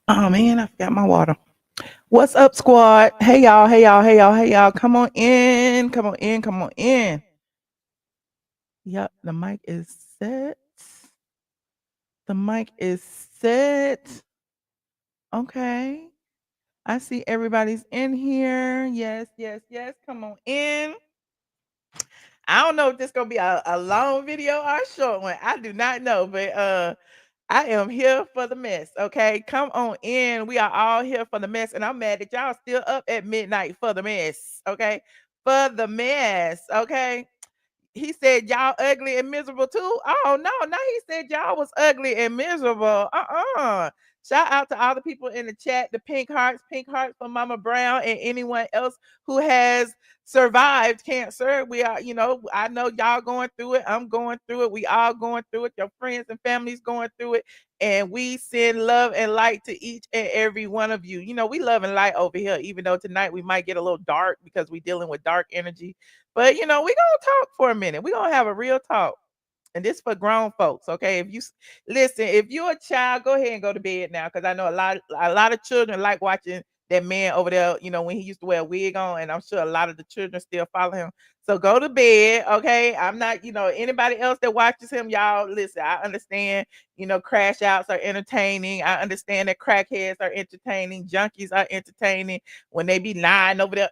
Oh man, I forgot my water. What's up, squad? Hey y'all, hey y'all, hey y'all, hey y'all. Come on in, come on in, come on in. Yep, the mic is set. The mic is set. Okay. I see everybody's in here. Yes, yes, yes. Come on in. I don't know if this gonna be a long video or a short one. I do not know, but I am here for the mess. Okay, come on in. We are all here for the mess, and I'm mad that y'all still up at midnight for the mess. Okay, for the mess. Okay, he said y'all ugly and miserable too. Oh no, now he said y'all was ugly and miserable. Shout out to all the people in the chat, the pink hearts for Mama Brown and anyone else who has survived cancer. We are, I know y'all going through it. I'm going through it. We all going through it. Your friends and families going through it. And we send love and light to each and every one of you. You know, we love and light over here, even though tonight we might get a little dark because we're dealing with dark energy. But we gonna talk for a minute. We gonna have a real talk. And this for grown folks, okay? Listen, if you're a child, go ahead and go to bed now, because I know a lot of children like watching that man over there. When he used to wear a wig on, and I'm sure a lot of the children still follow him. So go to bed, okay? I'm not, anybody else that watches him, y'all. Listen, I understand. Crash outs are entertaining. I understand that crackheads are entertaining. Junkies are entertaining when they be lying over there.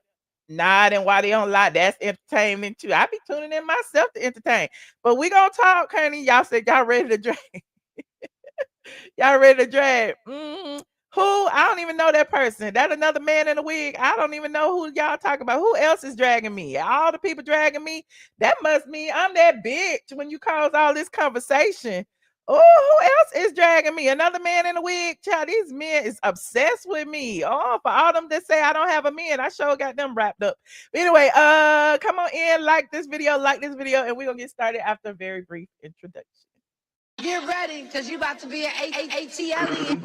Nodding while they don't lie. That's entertainment too. I be tuning in myself to entertain. But we gonna talk, honey. Y'all said y'all ready to drag. Y'all ready to drag. Who? I don't even know that person. That another man in a wig. I don't even know who y'all talking about. Who else is dragging me? All the people dragging me. That must mean I'm that bitch when you cause all this conversation. Oh, who else is dragging me? Another man in a wig? Child, these men is obsessed with me. Oh, for all them that say I don't have a man, I sure got them wrapped up. But anyway, come on in, like this video, and we're gonna get started after a very brief introduction. Get ready, because you about to be an ATLien.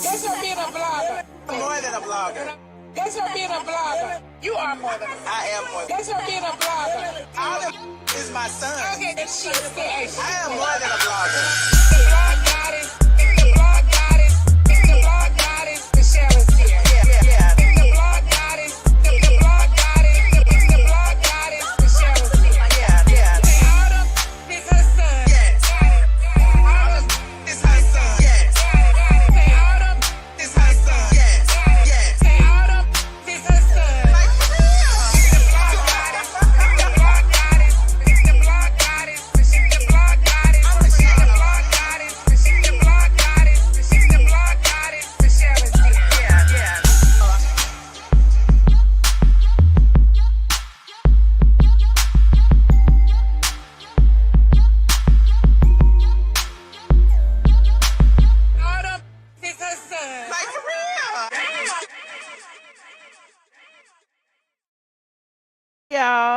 Guess what being a blogger? More than a blogger. Guess what being a blogger? You are more than I am more than Guess what being a blogger? all of is my son. Okay, that shit is good. I am more than a blogger. The blog goddess, the blog goddess, the blog goddess, Michelle is here. Yeah. The blog goddess, the blog goddess, the blog goddess, Michelle is here. Yeah. Say all of is her son. Yes. All of It's her son. Yes. say all of It's her son. Yes. say all of is her son. Like for real. The blog goddess, the blog goddess, the blog goddess, the blog goddess, the blog goddess, the blog goddess, the blog goddess, Michelle is here. Yeah. All of is her son. Like for real.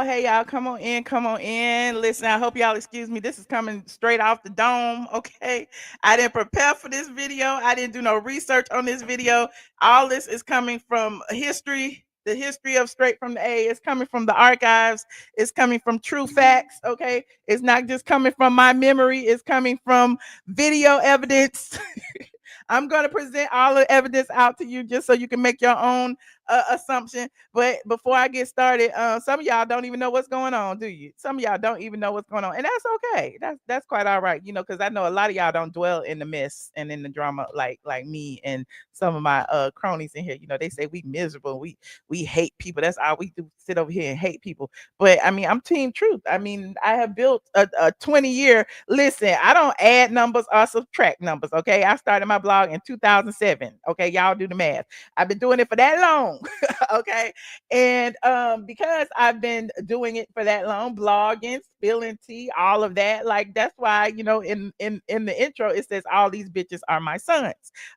Hey y'all, come on in, come on in. Listen, I hope y'all excuse me. This is coming straight off the dome, okay? I didn't prepare for this video. I didn't do no research on this video. All this is coming from history, the history of Straight from the A. It's coming from the archives. It's coming from true facts, okay? It's not just coming from my memory. It's coming from video evidence. I'm going to present all the evidence out to you just so you can make your own assumption. But before I get started, some of y'all don't even know what's going on, do you? Some of y'all don't even know what's going on, and that's okay. That's quite all right, because I know a lot of y'all don't dwell in the mess and in the drama like me and some of my cronies in here. They say we miserable, we hate people. That's all we do, sit over here and hate people. But I mean, I'm team truth. I mean, I have built a 20-year. Listen, I don't add numbers or subtract numbers. Okay, I started my blog in 2007. Okay, y'all do the math. I've been doing it for that long. Okay, and because I've been doing it for that long, blogging, spilling tea, all of that, like that's why in the intro it says all these bitches are my sons.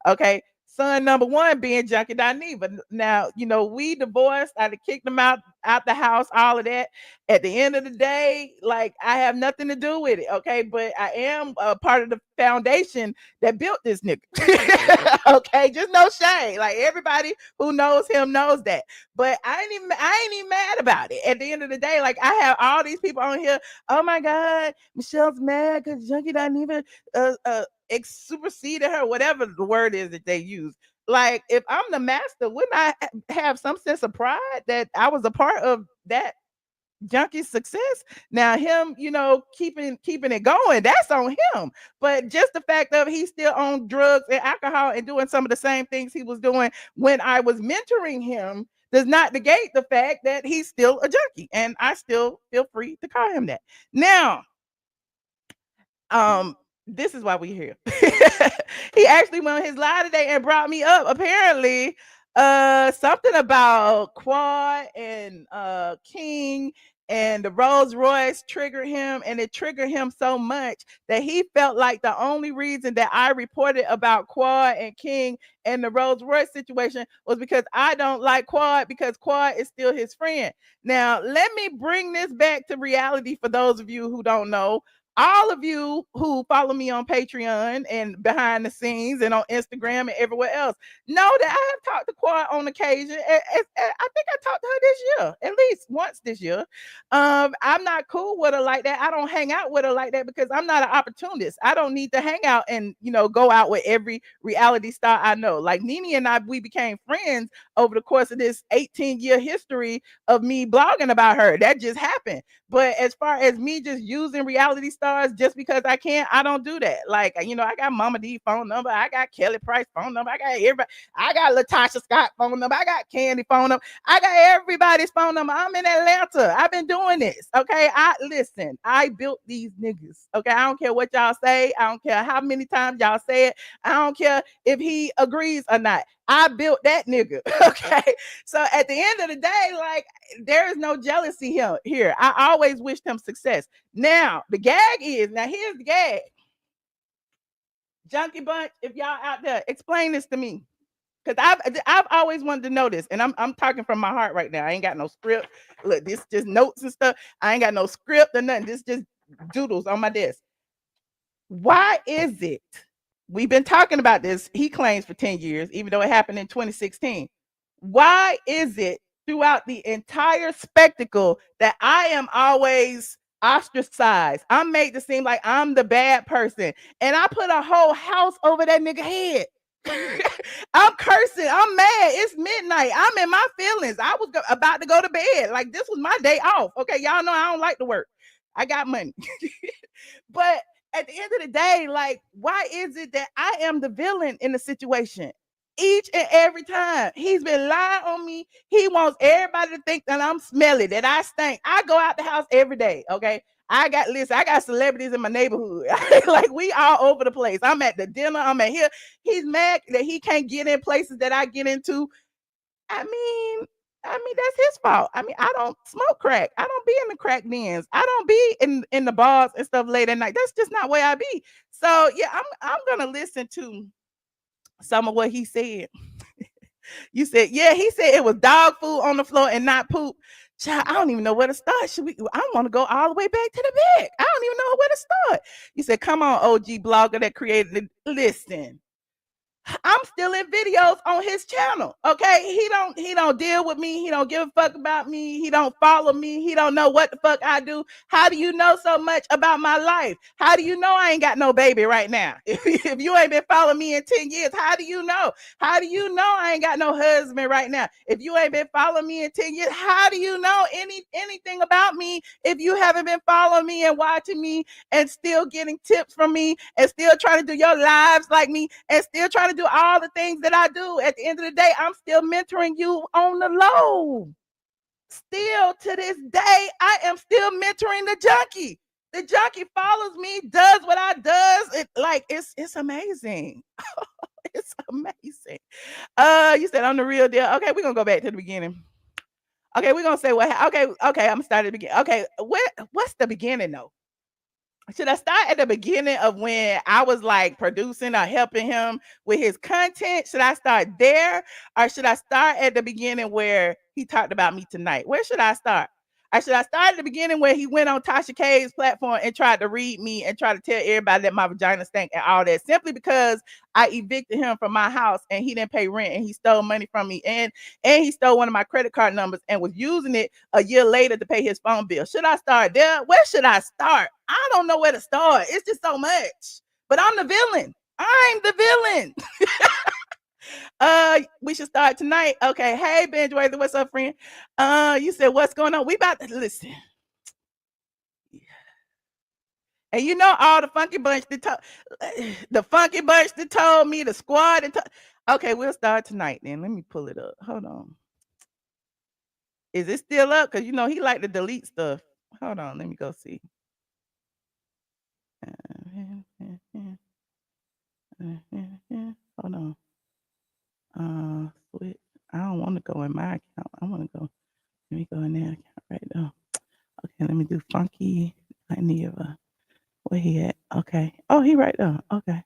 Okay, son number one being Junkie Dineva. Now we divorced. I kicked him out out the house, all of that. At the end of the day, like I have nothing to do with it, okay? But I am a part of the foundation that built this nigga. Okay, just no shade. Like everybody who knows him knows that. But I ain't even mad about it. At the end of the day, like I have all these people on here. Oh my God, Michelle's mad because Junkie didn't even superseded her, whatever the word is that they use. Like if I'm the master, wouldn't I have some sense of pride that I was a part of that Junkie's success? Now him, keeping it going, that's on him. But just the fact of he's still on drugs and alcohol and doing some of the same things he was doing when I was mentoring him does not negate the fact that he's still a junkie, and I still feel free to call him that. Now, this is why we're here. He actually went on his live today and brought me up. Apparently, something about Quad and King and the Rolls Royce triggered him, and it triggered him so much that he felt like the only reason that I reported about Quad and King and the Rolls Royce situation was because I don't like Quad, because Quad is still his friend. Now, let me bring this back to reality for those of you who don't know. All of you who follow me on Patreon and behind the scenes and on Instagram and everywhere else know that I have talked to Quad on occasion. I think I talked to her this year, at least once this year. I'm not cool with her like that. I don't hang out with her like that because I'm not an opportunist. I don't need to hang out and go out with every reality star I know. Like Nene and I, we became friends over the course of this 18-year history of me blogging about her. That just happened. But as far as me just using reality stars just because I can, I don't do that. Like, I got Mama D phone number, I got Kelly Price phone number, I got everybody, I got Latasha Scott phone number, I got Candy phone number, I got everybody's phone number. I'm in Atlanta. I've been doing this. Okay. I built these niggas. Okay. I don't care what y'all say. I don't care how many times y'all say it. I don't care if he agrees or not. I built that nigga. Okay. So at the end of the day, like, there is no jealousy here. I always wished him success. Now, the gag is, here's the gag. Junkie Bunch, if y'all out there, explain this to me. Because I've always wanted to know this. And I'm talking from my heart right now. I ain't got no script. Look, this just notes and stuff. I ain't got no script or nothing. This just doodles on my desk. Why is it? We've been talking about this, he claims, for 10 years, even though it happened in 2016. Why is it throughout the entire spectacle that I am always ostracized? I'm made to seem like I'm the bad person. And I put a whole house over that nigga head. I'm cursing. I'm mad. It's midnight. I'm in my feelings. I was about to go to bed. Like, this was my day off. Okay, y'all know I don't like to work. I got money. But at the end of the day, like, why is it that I am the villain in the situation? Each and every time he's been lying on me. He wants everybody to think that I'm smelly, that I stink. I go out the house every day. Okay. I got celebrities in my neighborhood. Like, we all over the place. I'm at the dinner. I'm at here. He's mad that he can't get in places that I get into. I mean, that's his fault. I mean, I don't smoke crack. I don't be in the crack dens. I don't be in the bars and stuff late at night. That's just not where I be. So yeah, I'm gonna listen to some of what he said. You said, yeah, he said it was dog food on the floor and not poop. Child, I don't even know where to start. I want to go all the way back to the back. I don't even know where to start. You said, come on, OG blogger that created it. Listen. I'm still in videos on his channel. Okay. He don't deal with me. He don't give a fuck about me. He don't follow me. He don't know what the fuck I do. How do you know so much about my life? How do you know I ain't got no baby right now? If you ain't been following me in 10 years, how do you know? How do you know I ain't got no husband right now? If you ain't been following me in 10 years, how do you know anything about me if you haven't been following me and watching me and still getting tips from me and still trying to do your lives like me and still trying to do all the things that I do? At the end of the day, I'm still mentoring you on the low. Still to this day, I am still mentoring the junkie. The junkie follows me, does what I does. It's amazing. It's amazing. You said I'm the real deal. Okay, we're gonna go back to the beginning. Okay, we're gonna say what. Okay, I'm starting to begin. Okay, what's the beginning though? Should I start at the beginning of when I was like producing or helping him with his content? Should I start there, or should I start at the beginning where he talked about me tonight? Where should I start? Or should I start at the beginning where he went on Tasha K's platform and tried to read me and try to tell everybody that my vagina stank and all that, simply because I evicted him from my house and he didn't pay rent and he stole money from me and he stole one of my credit card numbers and was using it a year later to pay his phone bill? Should I start there? Where should I start? I don't know where to start. It's just so much. But I'm the villain. I'm the villain. We should start tonight. Okay. Hey, Benj, what's up, friend? You said what's going on? We about to listen. And you know all the funky bunch that told me, the squad okay, we'll start tonight then. Let me pull it up. Hold on. Is it still up? Because you know he like to delete stuff. Hold on, let me go see. Hold on. Switch. I don't want to go in my account. I want to go. Let me go in their account right now. Okay, let me do funky Dineva. Where he at? Okay. Oh, he right there. Okay.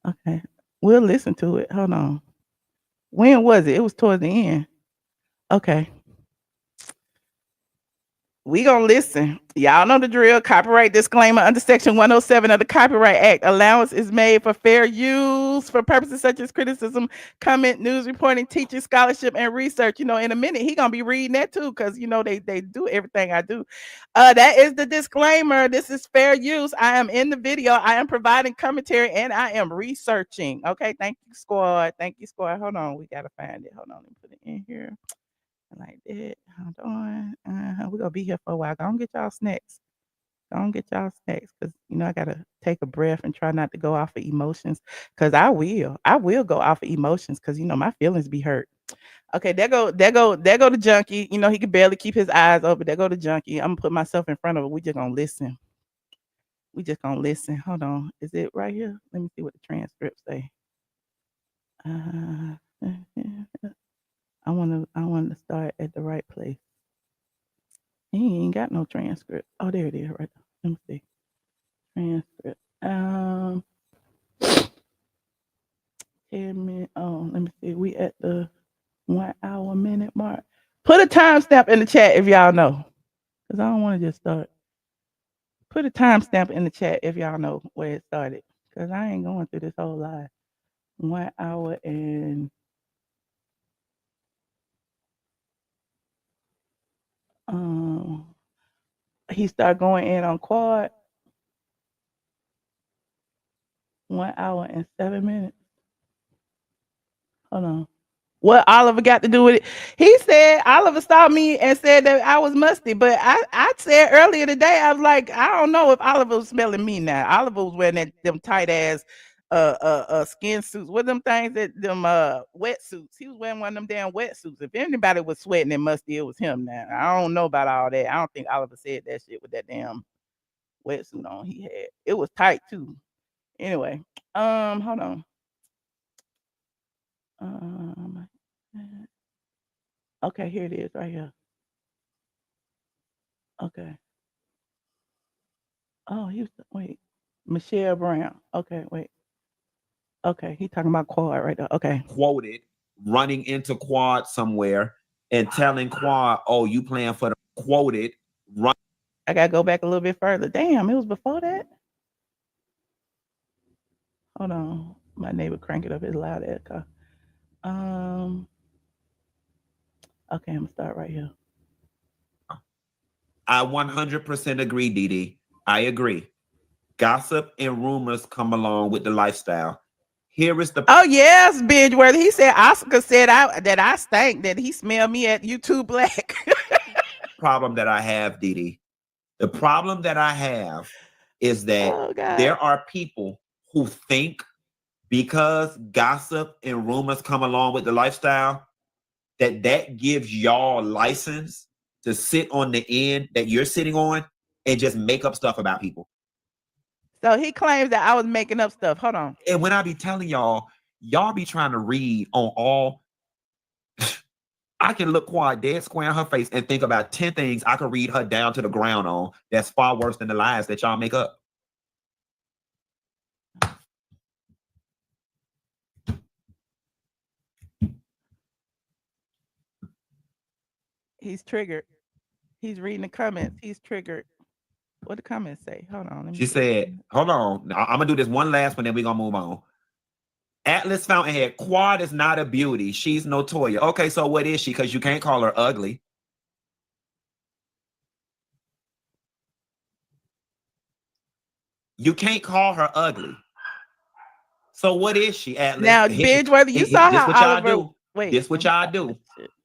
Okay. We'll listen to it. Hold on. When was it? It was towards the end. Okay. We gonna listen. Y'all know the drill. Copyright disclaimer under Section 107 of the Copyright Act. Allowance is made for fair use for purposes such as criticism, comment, news reporting, teaching, scholarship, and research. You know, in a minute he gonna be reading that too, because you know they do everything I do. That is the disclaimer. This is fair use. I am in the video. I am providing commentary and I am researching. Okay, thank you, squad. Thank you, squad. Hold on, we gotta find it. Hold on, let me put it in here. Like that. Hold on. We're gonna be here for a while. Go on, get y'all snacks. Go on, get y'all snacks, because you know I gotta take a breath and try not to go off of emotions. Because I will go off of emotions, because you know my feelings be hurt. Okay, there go the junkie. You know he can barely keep his eyes open. There go the junkie. I'm gonna put myself in front of it. We just gonna listen. Hold on. Is it right here? Let me see what the transcripts say. I want to start at the right place. He ain't got no transcript. Oh, there it is, right there. Let me see. Transcript. 10 minutes. Oh, let me see. We at the 1 hour minute mark. Put a timestamp in the chat if y'all know, because I don't want to just start. Put a timestamp in the chat if y'all know where it started, because I ain't going through this whole live. 1 hour and he started going in on quad. 1 hour and 7 minutes. Hold on. What Oliver got to do with it? He said Oliver saw me and said that I was musty, but I said earlier today, I was like, I don't know if Oliver was smelling me now. Oliver was wearing them tight ass skin suits. What them things that them wetsuits? He was wearing one of them damn wetsuits. If anybody was sweating and musty, it was him now. I don't know about all that. I don't think Oliver said that shit with that damn wetsuit on he had. It was tight too. Anyway, hold on. Okay, here it is right here. Okay. Oh, wait. Michelle Brown. Okay, wait. Okay, he talking about quad right there. Okay. Quoted running into quad somewhere and telling quad, oh, you playing for the quoted run. I gotta go back a little bit further. Damn, it was before that. Hold on. My neighbor crank it up his loud ass car. Okay, I'm gonna start right here. I 100% agree, Dee. I agree. Gossip and rumors come along with the lifestyle. Here is the yes, Bridgeworth. He said Oscar said that I stank, that he smelled me at YouTube Black. problem that I have, Dee. The problem that I have is that there are people who think because gossip and rumors come along with the lifestyle, that gives y'all license to sit on the end that you're sitting on and just make up stuff about people. So he claims that I was making up stuff. Hold on. And when I be telling y'all be trying to read on all, I can look Quad dead square in her face and think about 10 things I could read her down to the ground on that's far worse than the lies that y'all make up. He's triggered. He's reading the comments. He's triggered. What the comments say? Hold on. Let me She see. said, hold on. I'm gonna do this one last one, then we're gonna move on. Atlas Fountainhead, Quad is not a beauty. She's no Toya. Okay, so what is she? Because you can't call her ugly. You can't call her ugly. So what is she, Atlas? Now, Bingeworthy, you saw how Oliver. Wait, this what y'all do.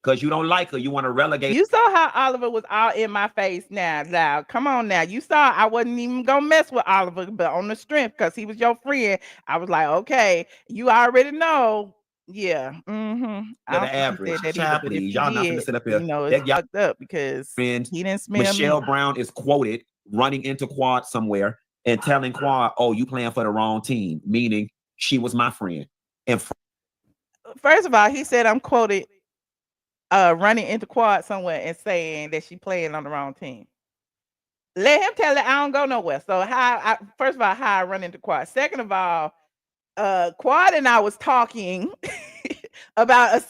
Because you don't like her. You want to relegate. You saw how Oliver was all in my face now. Come on now. You saw I wasn't even going to mess with Oliver, but on the strength, because he was your friend, I was like, okay, you already know. Yeah. Mm-hmm. I don't The average. think that either, Please. Y'all not going to sit up here. You know, it's fucked up because he didn't smell Michelle me. Brown is quoted running into Quad somewhere and telling Quad, oh, you playing for the wrong team, meaning she was my friend. And first of all, he said I'm quoted running into Quad somewhere and saying that she playing on the wrong team. Let him tell it I don't go nowhere. So first of all, how I run into Quad. Second of all, Quad and I was talking about a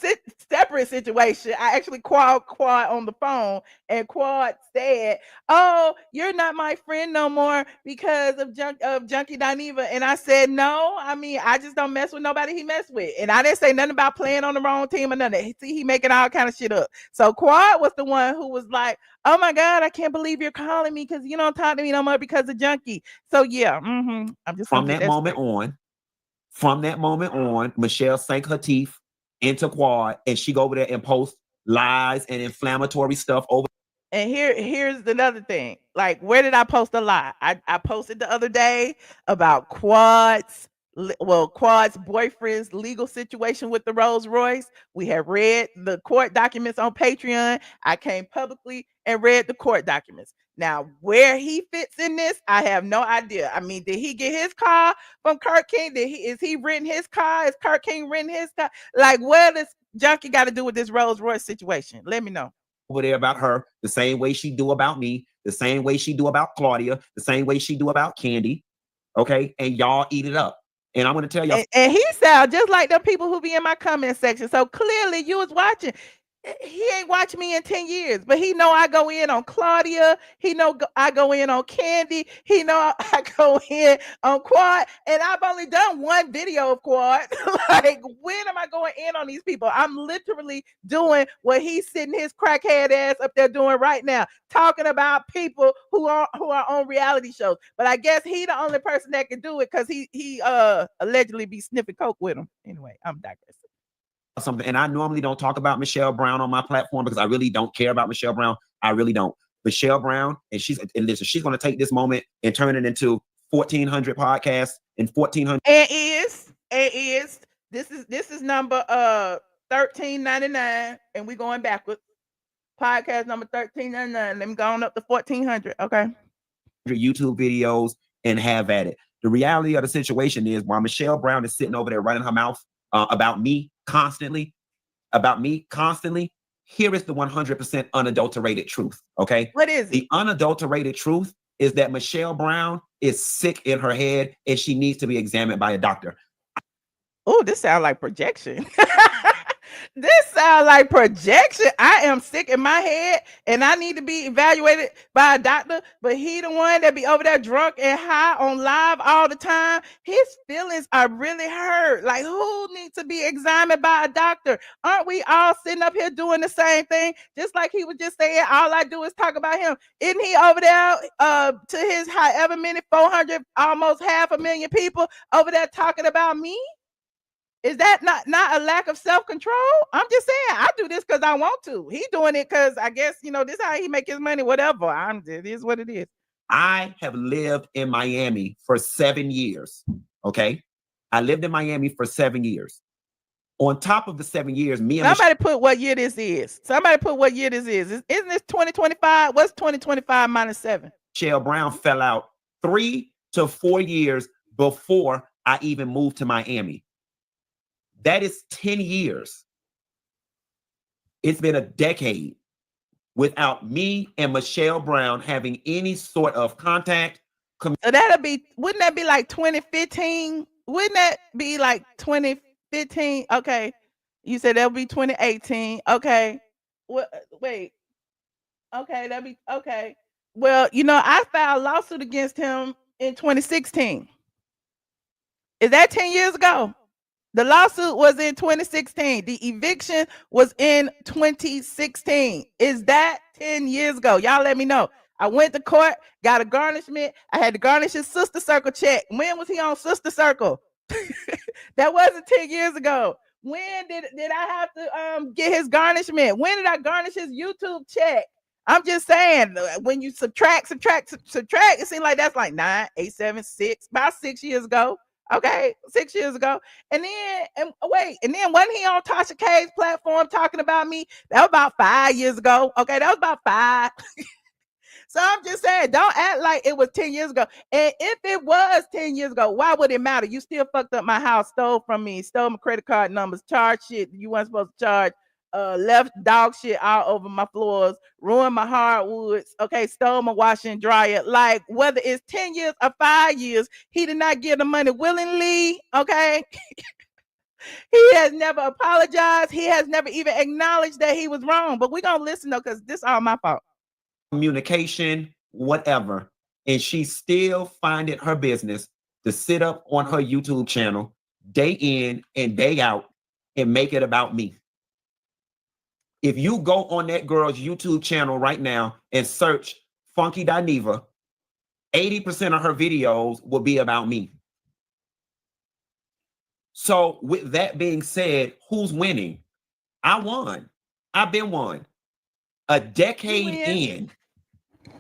separate situation. I actually called Quad on the phone, and Quad said, "Oh, you're not my friend no more because of Junkie Dineva." And I said, "No, I mean, I just don't mess with nobody he messed with." And I didn't say nothing about playing on the wrong team or nothing. See, he making all kind of shit up. So Quad was the one who was like, "Oh my God, I can't believe you're calling me because you don't talk to me no more because of Junkie." So yeah, I'm just from that moment on. From that moment on, Michelle sank her teeth into Quad, and she go over there and post lies and inflammatory stuff over. And here's another thing. Like, where did I post a lie? I posted the other day about Quad's boyfriend's legal situation with the Rolls Royce. We have read the court documents on Patreon. I came publicly and read the court documents. Now, where he fits in this, I have no idea. I mean, did he get his car from Kirk King? Is he renting his car? Is Kirk King renting his car? Like, what does Junkie got to do with this Rolls Royce situation? Let me know. Over there about her, the same way she do about me, the same way she do about Claudia, the same way she do about Candy. Okay, and y'all eat it up. And I'm going to tell y'all. And he sound just like the people who be in my comment section. So clearly you was watching. He ain't watched me in 10 years, but he know I go in on Claudia. He know I go in on Candy. He know I go in on Quad. And I've only done one video of Quad. Like, when am I going in on these people? I'm literally doing what he's sitting his crackhead ass up there doing right now, talking about people who are on reality shows. But I guess he the only person that can do it because he allegedly be sniffing coke with him. Anyway, I'm digressing. Something, and I normally don't talk about Michelle Brown on my platform because I really don't care about Michelle Brown. I really don't. Michelle Brown, and she's going to take this moment and turn it into 1,400 podcasts and 1,400. And is this is number 1399, and we're going backwards. Podcast number 1399. Let me go on up to 1,400. Okay. YouTube videos and have at it. The reality of the situation is, while Michelle Brown is sitting over there running her mouth about me constantly, here is the 100% unadulterated truth. Okay. What is it? The unadulterated truth is that Michelle Brown is sick in her head and she needs to be examined by a doctor. Oh, this sounds like projection. This sounds like projection. I am sick in my head and I need to be evaluated by a doctor, but he the one that be over there drunk and high on live all the time. His feelings are really hurt. Like, who needs to be examined by a doctor? Aren't we all sitting up here doing the same thing? Just like he was just saying, all I do is talk about him. Isn't he over there to his however many 400, almost 500,000 people over there talking about me? Is that not a lack of self-control? I'm just saying, I do this because I want to. He doing it because I guess, this is how he make his money, whatever. It is what it is. I have lived in Miami for 7 years, okay? I lived in Miami for 7 years. On top of the 7 years, Somebody put what year this is. Isn't this 2025? What's 2025 minus 7? Michelle Brown fell out 3 to 4 years before I even moved to Miami. That is 10 years. It's been a decade without me and Michelle Brown having any sort of contact. So wouldn't that be like 2015? Wouldn't that be like 2015? Okay. You said that'll be 2018. Okay. Wait. Okay, that'd be okay. Well, I filed a lawsuit against him in 2016. Is that 10 years ago? The lawsuit was in 2016. The eviction was in 2016. Is that 10 years ago? Y'all let me know. I went to court, got a garnishment. I had to garnish his Sister Circle check. When was he on Sister Circle? That wasn't 10 years ago. When did I have to get his garnishment? When did I garnish his YouTube check? I'm just saying, when you subtract, it seems like that's like 9, 8, 7, 6, about 6 years ago. Okay, 6 years ago. And then wasn't he on Tasha K's platform talking about me? That was about 5 years ago. Okay, that was about 5. So I'm just saying, don't act like it was 10 years ago. And if it was 10 years ago, why would it matter? You still fucked up my house, stole from me, stole my credit card numbers, charged shit you weren't supposed to charge, left dog shit all over my floors, ruined my hardwoods, okay, stole my washer and dryer. Like, whether it's 10 years or 5 years, he did not give the money willingly, okay? He has never apologized. He has never even acknowledged that he was wrong. But we're going to listen, though, because this is all my fault. Communication, whatever. And she still find it her business to sit up on her YouTube channel day in and day out and make it about me. If you go on that girl's YouTube channel right now and search Funky Dineva, 80% of her videos will be about me. So with that being said, who's winning? I won. I've been won. A decade in,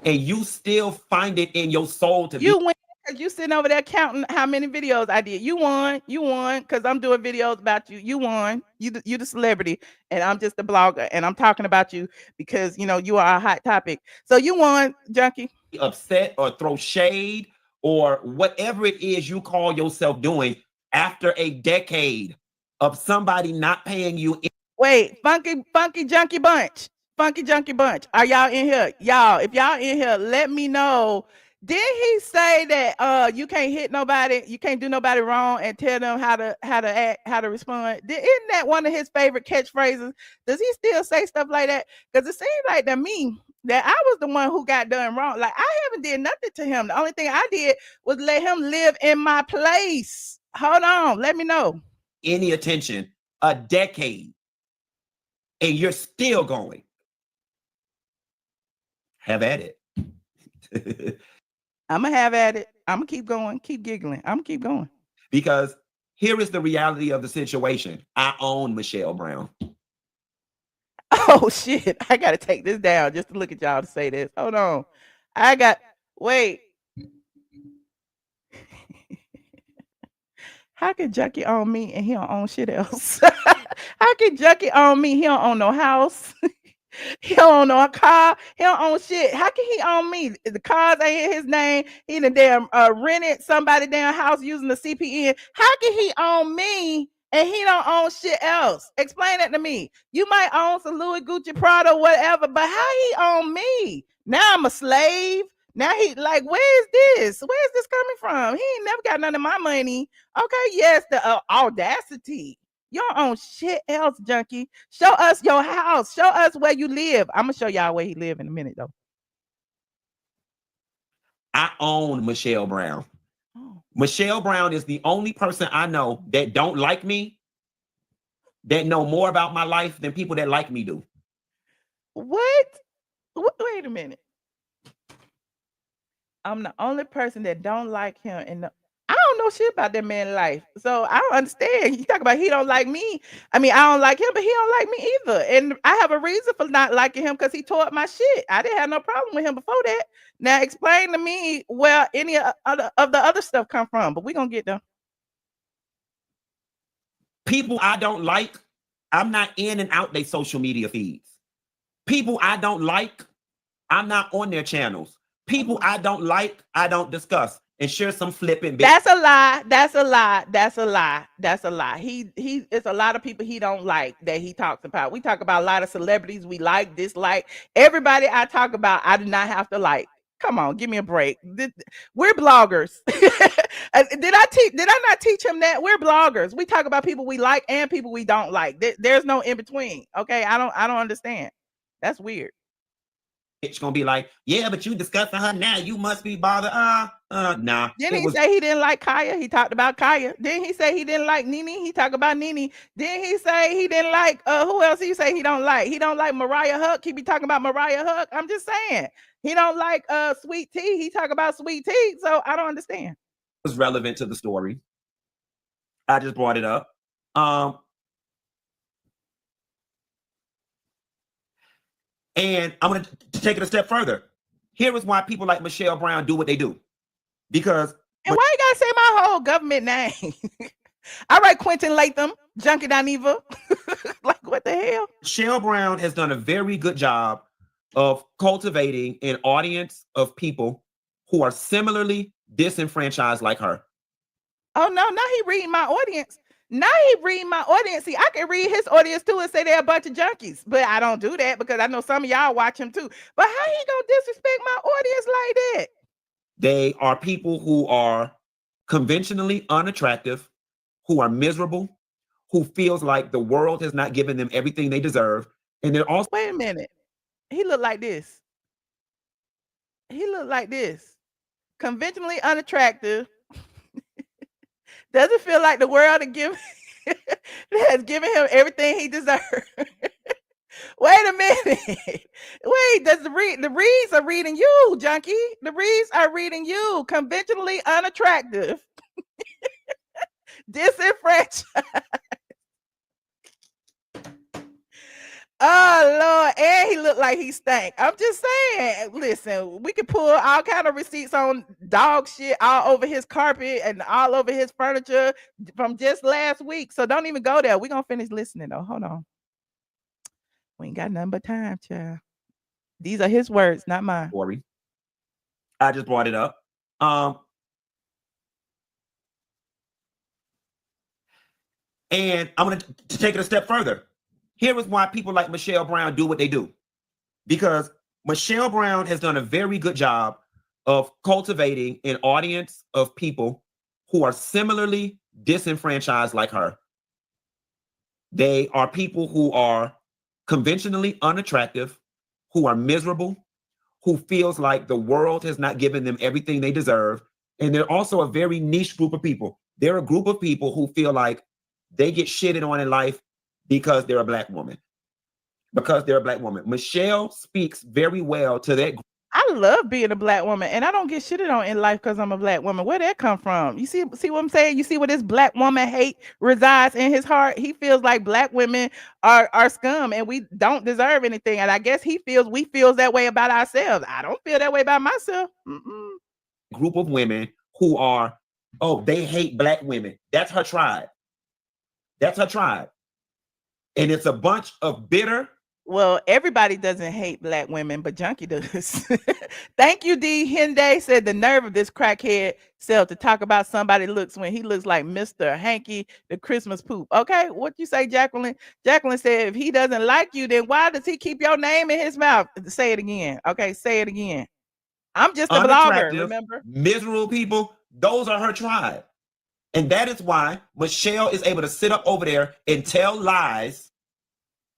and you still find it in your soul to you win because you sitting over there counting how many videos I did. You won because I'm doing videos about you. You won. You the celebrity, and I'm just a blogger, and I'm talking about you because you are a hot topic. So you won, junkie. Upset or throw shade or whatever it is you call yourself doing after a decade of somebody not paying you. Wait, funky junkie bunch. Funky junkie bunch. Are y'all in here? Y'all, if y'all in here, let me know. Did he say that you can't hit nobody, you can't do nobody wrong and tell them how to act, how to respond? Isn't that one of his favorite catchphrases? Does he still say stuff like that? Because it seems like to me that I was the one who got done wrong. Like, I haven't did nothing to him. The only thing I did was let him live in my place. Hold on, let me know. Any attention, a decade, and you're still going. Have at it. I'm going to have at it. I'm going to keep going, keep giggling. I'm going to keep going. Because here is the reality of the situation. I own Michelle Brown. Oh, shit. I got to take this down just to look at y'all to say this. Hold on. Wait. How can Junkie own me and he don't own shit else? How can Junkie own me? He don't own no house. He don't own no car. He don't own shit. How can he own me? The cars ain't in his name. He done damn rented somebody damn house using the CPN. How can he own me and he don't own shit else? Explain that to me. You might own some Louis, Gucci, Prada, whatever, but how he own me? Now I'm a slave. Now he like, where's this? Where's this coming from? He ain't never got none of my money. Okay, yes, the audacity. You don't own shit else, junkie. Show us your house. Show us where you live. I'm going to show y'all where he live in a minute, though. I own Michelle Brown. Oh. Michelle Brown is the only person I know that don't like me, that know more about my life than people that like me do. What? Wait a minute. I'm the only person that don't like him, and I don't know shit about that man's life. So I don't understand. You talk about he don't like me. I mean, I don't like him, but he don't like me either. And I have a reason for not liking him because he tore up my shit. I didn't have no problem with him before that. Now explain to me where any of the other stuff come from, but we're going to get them. People I don't like, I'm not in and out their social media feeds. People I don't like, I'm not on their channels. People I don't like, I don't discuss. And share some flipping. That's a lie. That's a lie. That's a lie. That's a lie. He it's a lot of people he don't like that he talks about. We talk about a lot of celebrities we like, dislike. Everybody I talk about, I do not have to like. Come on, give me a break. We're bloggers. Did I not teach him that? We're bloggers. We talk about people we like and people we don't like. There's no in between. Okay, I don't understand. That's weird. It's gonna be like, yeah, but you discussing her now. You must be bothered. Nah. Didn't he say he didn't like Kaya? He talked about Kaya. Didn't he say he didn't like Nene? He talked about Nene. Didn't he say he didn't like who else he say he don't like? He don't like Mariah Huck. He be talking about Mariah Huck. I'm just saying. He don't like Sweet Tea. He talk about Sweet Tea. So I don't understand. It was relevant to the story. I just brought it up. And I'm going to take it a step further. Here is why people like Michelle Brown do what they do. Because... And why you got to say my whole government name? All right, Quentin Latham, Junkie Dineva. Like, what the hell? Michelle Brown has done a very good job of cultivating an audience of people who are similarly disenfranchised like her. Oh, no, now he reading my audience. Now he reading my audience. See, I can read his audience too and say they're a bunch of junkies, but I don't do that because I know some of y'all watch him too. But how he gonna disrespect my audience like that? They are people who are conventionally unattractive, who are miserable, who feels like the world has not given them everything they deserve. And they're also... Wait a minute. He looked like this. He looked like this. Conventionally unattractive. Doesn't feel like the world has given him everything he deserves. Wait a minute. Wait, does the Reeds are reading you, junkie. The Reeds are reading you. Conventionally unattractive. Disenfranchised. Oh Lord, and he looked like he stank. I'm just saying, listen, we could pull all kind of receipts on dog shit all over his carpet and all over his furniture from just last week. So don't even go there. We're gonna finish listening though. Hold on. We ain't got nothing but time, child. These are his words, not mine. Story. I just brought it up. And I'm going to take it a step further. Here is why people like Michelle Brown do what they do. Because Michelle Brown has done a very good job of cultivating an audience of people who are similarly disenfranchised like her. They are people who are conventionally unattractive, who are miserable, who feels like the world has not given them everything they deserve. And they're also a very niche group of people. They're a group of people who feel like they get shitted on in life because they're a black woman. Because they're a black woman. Michelle speaks very well to that group. I love being a black woman, and I don't get shitted on in life because I'm a black woman. Where'd that come from? You see what I'm saying? You see where this black woman hate resides in his heart? He feels like black women are scum and we don't deserve anything. And I guess we feels that way about ourselves. I don't feel that way about myself. Group of women who are, they hate black women. That's her tribe. That's her tribe. And it's a bunch of bitter. Well, everybody doesn't hate black women, but Junkie does. Thank you, D. Hyundai said the nerve of this crackhead self to talk about somebody looks when he looks like Mr. Hanky, the Christmas poop. Okay, what you say, Jacqueline? Jacqueline said if he doesn't like you, then why does he keep your name in his mouth? Say it again. Okay, say it again. I'm just a blogger, remember? Miserable people, those are her tribe. And that is why Michelle is able to sit up over there and tell lies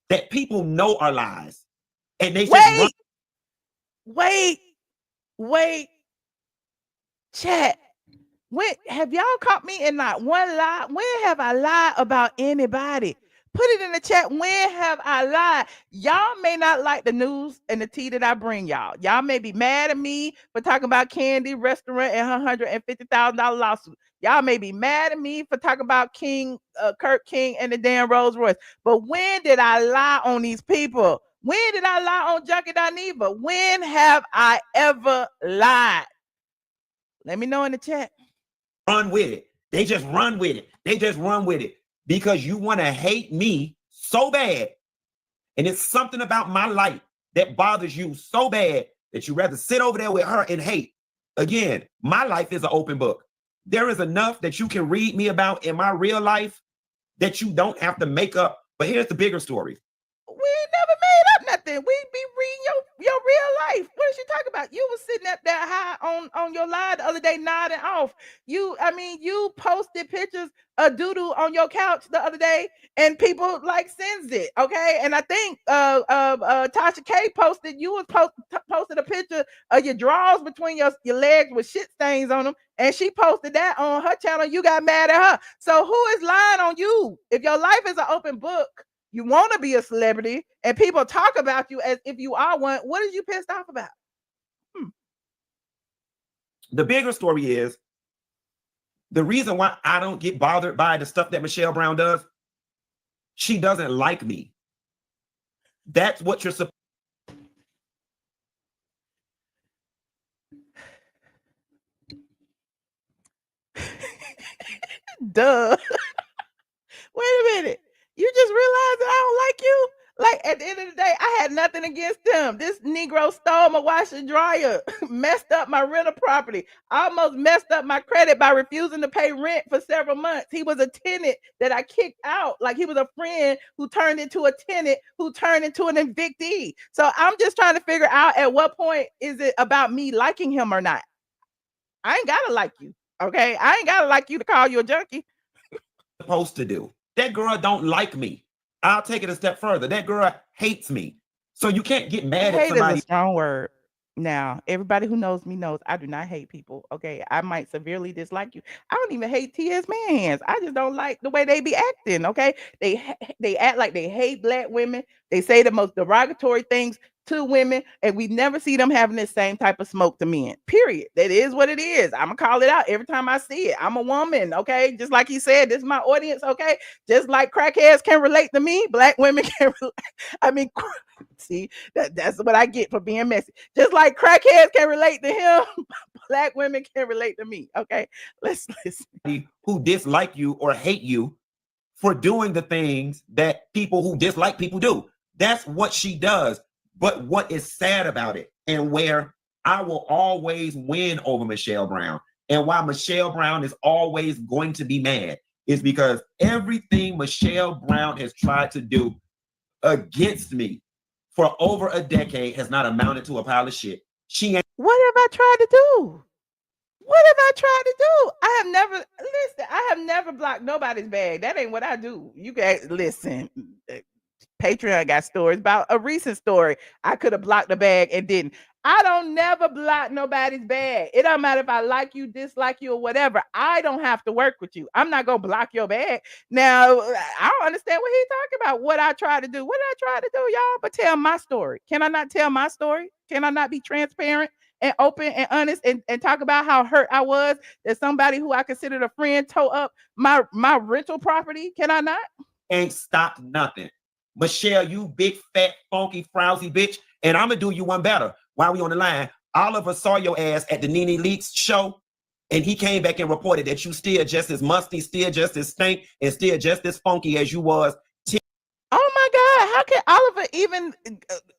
that people know are lies. And they wait. Chat. When have y'all caught me in not one lie? When have I lied about anybody? Put it in the chat. When have I lied? Y'all may not like the news and the tea that I bring y'all. Y'all may be mad at me for talking about Candy Restaurant and her $150,000 lawsuit. Y'all may be mad at me for talking about Kirk King and the damn Rolls Royce. But when did I lie on these people? When did I lie on Junkie Dineva? When have I ever lied? Let me know in the chat. Run with it. They just run with it. They just run with it because you want to hate me so bad. And it's something about my life that bothers you so bad that you rather sit over there with her and hate. Again, my life is an open book. There is enough that you can read me about in my real life that you don't have to make up. But here's the bigger story. We never made up nothing. We be reading your real life. What is you talking about? You was sitting up there high on your line the other day, nodding off. You posted pictures of doodle on your couch the other day, and people like sends it. Okay, and I think Tasha K posted posted a picture of your drawers between your legs with shit stains on them, and she posted that on her channel. You got mad at her. So who is lying on you? If your life is an open book, you want to be a celebrity, and people talk about you as if you are one. What is you pissed off about? The bigger story is the reason why I don't get bothered by the stuff that Michelle Brown does. She doesn't like me. That's what you're supposed. Duh. Wait a minute. You just realized that I don't like you? Like, at the end of the day, I had nothing against them. This Negro stole my washer and dryer, messed up my rental property, almost messed up my credit by refusing to pay rent for several months. He was a tenant that I kicked out. Like, he was a friend who turned into a tenant who turned into an evictee. So I'm just trying to figure out at what point is it about me liking him or not. I ain't gotta like you, okay? I ain't gotta like you to call you a junkie. Supposed to do. That girl don't like me. I'll take it a step further. That girl hates me. So you can't get mad at somebody. Hate is a strong word. Now, everybody who knows me knows I do not hate people. Okay, I might severely dislike you. I don't even hate T.S. Mans. I just don't like the way they be acting. Okay, they act like they hate Black women. They say the most derogatory things to women, and we never see them having the same type of smoke to men. Period. That is what it is. I'm gonna call it out every time I see it. I'm a woman, okay? Just like he said, this is my audience, okay? Just like crackheads can relate to me, Black women can relate. I mean, see, that's what I get for being messy. Just like crackheads can relate to him, Black women can relate to me. Okay, let's listen. Who dislike you or hate you for doing the things that people who dislike people do. That's what she does. But what is sad about it, and where I will always win over Michelle Brown, and why Michelle Brown is always going to be mad, is because everything Michelle Brown has tried to do against me for over a decade has not amounted to a pile of shit. She ain't. What have I tried to do? What have I tried to do? I have never blocked nobody's bag. That ain't what I do. You guys listen. Patreon got stories about a recent story. I could have blocked the bag and didn't. I don't never block nobody's bag. It don't matter if I like you, dislike you, or whatever. I don't have to work with you. I'm not gonna block your bag. Now, I don't understand what he's talking about. What I try to do. What did I try to do, y'all? But tell my story. Can I not tell my story? Can I not be transparent and open and honest and talk about how hurt I was that somebody who I considered a friend tore up my rental property? Can I not? Ain't stopped nothing. Michelle, you big, fat, funky, frowsy bitch. And I'm going to do you one better. While we on the line, Oliver saw your ass at the Nene Leakes show, and he came back and reported that you still just as musty, still just as stink, and still just as funky as you was. Oh my God, how can Oliver even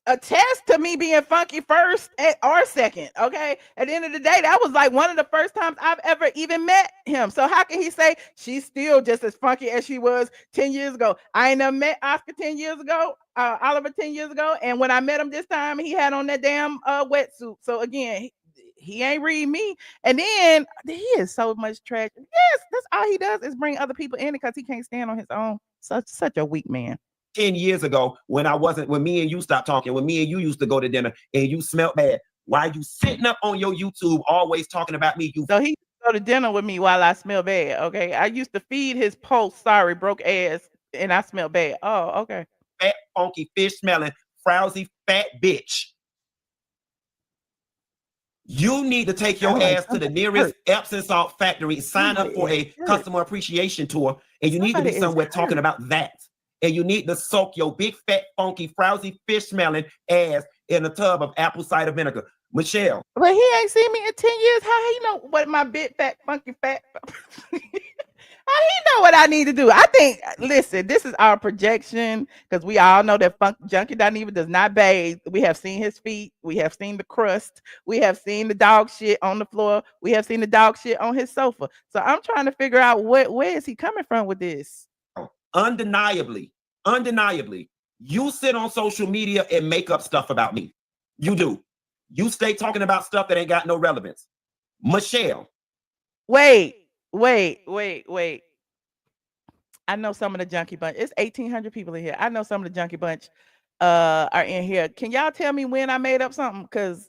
attest to me being funky first or second? Okay, at the end of the day, that was like one of the first times I've ever even met him. So how can he say she's still just as funky as she was 10 years ago? I ain't never met Oscar 10 years ago, Oliver 10 years ago, and when I met him this time, he had on that damn wetsuit. So again, he ain't read me. And then he is so much trash. Yes, that's all he does is bring other people in because he can't stand on his own. Such a weak man. 10 years ago, when me and you stopped talking, when me and you used to go to dinner and you smelled bad, why you sitting up on your YouTube always talking about me? So he used to go to dinner with me while I smell bad. Okay, I used to feed his post, sorry, broke ass, and I smell bad. Oh, okay. Fat, funky, fish smelling, frowsy, fat bitch. You need to take your ass to the nearest Epsom salt factory, sign up for a customer appreciation tour, and you need to be somewhere talking about that. And you need to soak your big, fat, funky, frowsy, fish-smelling ass in a tub of apple cider vinegar. Michelle. But he ain't seen me in 10 years. How he know what my big, fat, funky, fat... How he know what I need to do? I think, listen, this is our projection, because we all know that Junkie Dineva does not bathe. We have seen his feet. We have seen the crust. We have seen the dog shit on the floor. We have seen the dog shit on his sofa. So I'm trying to figure out where is he coming from with this? Undeniably, You sit on social media and make up stuff about me. You do. You stay talking about stuff that ain't got no relevance. Michelle. Wait. I know some of the junkie bunch. It's 1,800 people in here. I know some of the junkie bunch are in here. Can y'all tell me when I made up something? Because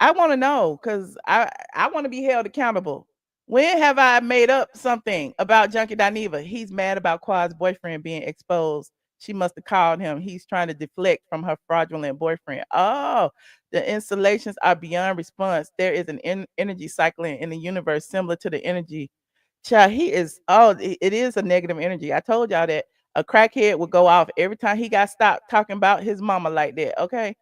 I want to know, because I want to be held accountable. When have I made up something about Junkie Dineva? He's mad about Quad's boyfriend being exposed. She must have called him. He's trying to deflect from her fraudulent boyfriend. Oh, the installations are beyond response. There is an energy cycling in the universe similar to the energy. Child, he is, it is a negative energy. I told y'all that a crackhead would go off every time he got stopped talking about his mama like that. Okay.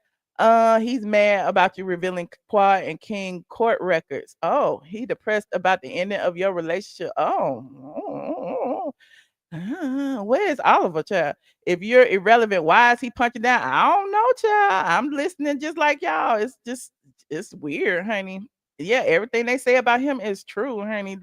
He's mad about you revealing Quad and King court records. Oh, he depressed about the ending of your relationship. Where's Oliver, child? If you're irrelevant, why is he punching down? I don't know, child. I'm listening just like y'all. It's weird, honey. Yeah, everything they say about him is true, honey.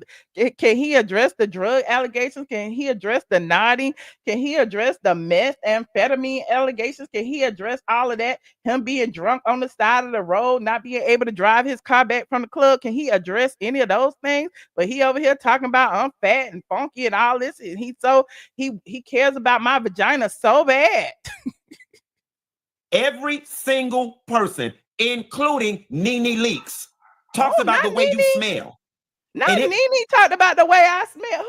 Can he address the drug allegations? Can he address the nodding? Can he address the methamphetamine allegations? Can he address all of that? Him being drunk on the side of the road, not being able to drive his car back from the club. Can he address any of those things? But he over here talking about I'm fat and funky and all this. And he cares about my vagina so bad. Every single person, including Nene Leaks, talks about the way Nene. you smell. Not Nene talked about the way I smell.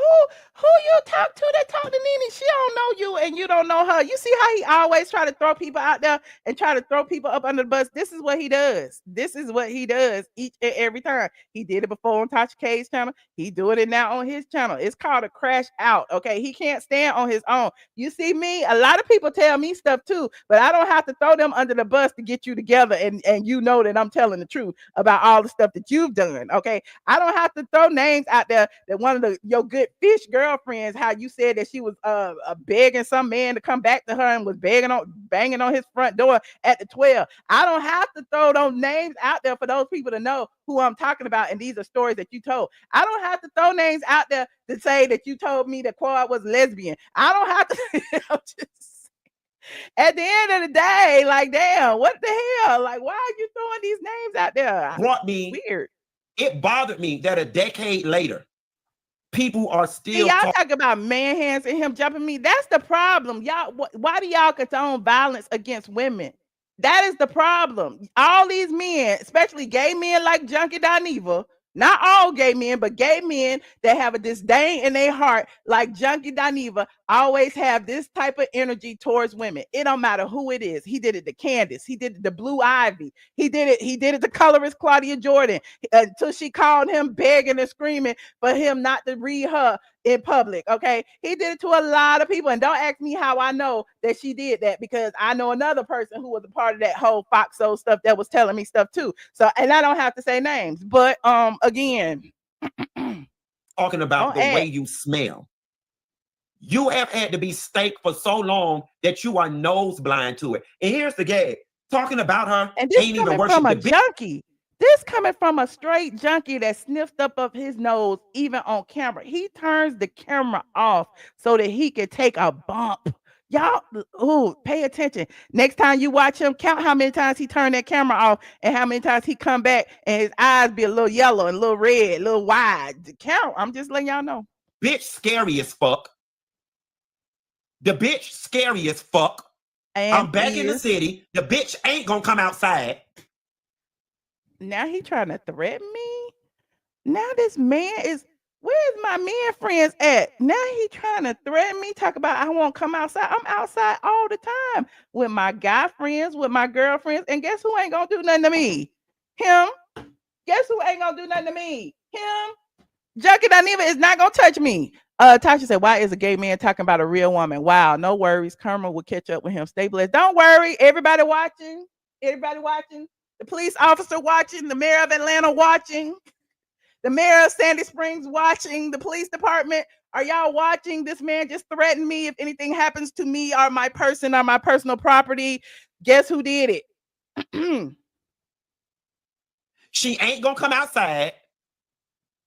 Who you talk to that talk to Nene? She don't know you and you don't know her. You see how he always try to throw people out there and try to throw people up under the bus. This is what he does. This is what he does each and every time. He did it before on Tasha K's channel. He doing it now on his channel. It's called a crash out. Okay, he can't stand on his own. You see me? A lot of people tell me stuff too, but I don't have to throw them under the bus to get you together and you know that I'm telling the truth about all the stuff that you've done. Okay, I don't have to throw names out there that one of your good fish girlfriends, how you said that she was begging some man to come back to her and was banging on his front door at the 12. I don't have to throw those names out there for those people to know who I'm talking about, and these are stories that you told. I don't have to throw names out there to say that you told me that Quad was lesbian. I don't have to. I'm just, at the end of the day, like, damn, what the hell? Like, why are you throwing these names out there? Brought me weird. It bothered me that a decade later, people are still y'all talk about man hands and him jumping me. That's the problem. Y'all, why do y'all condone violence against women? That is the problem. All these men, especially gay men like Junkie Dineva, not all gay men, but gay men that have a disdain in their heart, like Junkie Dineva, always have this type of energy towards women. It don't matter who it is. He did it to Candace. He did it to Blue Ivy. He did it to colorist Claudia Jordan until she called him begging and screaming for him not to read her in public. Okay, he did it to a lot of people, and don't ask me how I know that she did that, because I know another person who was a part of that whole Foxo stuff that was telling me stuff too. So, and I don't have to say names, but again, talking about the way you smell. You have had to be stank for so long that you are nose blind to it. And here's the gag: talking about her and this ain't even from a the junkie. This coming from a straight junkie that sniffed up his nose, even on camera. He turns the camera off so that he can take a bump. Y'all, pay attention. Next time you watch him, count how many times he turned that camera off and how many times he come back and his eyes be a little yellow and a little red, a little wide. Count. I'm just letting y'all know. Bitch scary as fuck. The bitch scary as fuck. And I'm back in the city. The bitch ain't gonna come outside. Now he trying to threaten me. Now this man is, where's my man friends at? Now he trying to threaten me, talk about I won't come outside. I'm outside all the time with my guy friends, with my girlfriends, and guess who ain't gonna do nothing to me? Him. Guess who ain't gonna do nothing to me? Him. Junkie Dineva is not gonna touch me. Tasha said, why is a gay man talking about a real woman? Wow, no worries. Karma will catch up with him. Stay blessed. Don't worry. Everybody watching. The police officer watching. The mayor of Atlanta watching. The mayor of Sandy Springs watching. The police department. Are y'all watching? This man just threatened me. If anything happens to me or my person or my personal property, guess who did it? She ain't gonna come outside.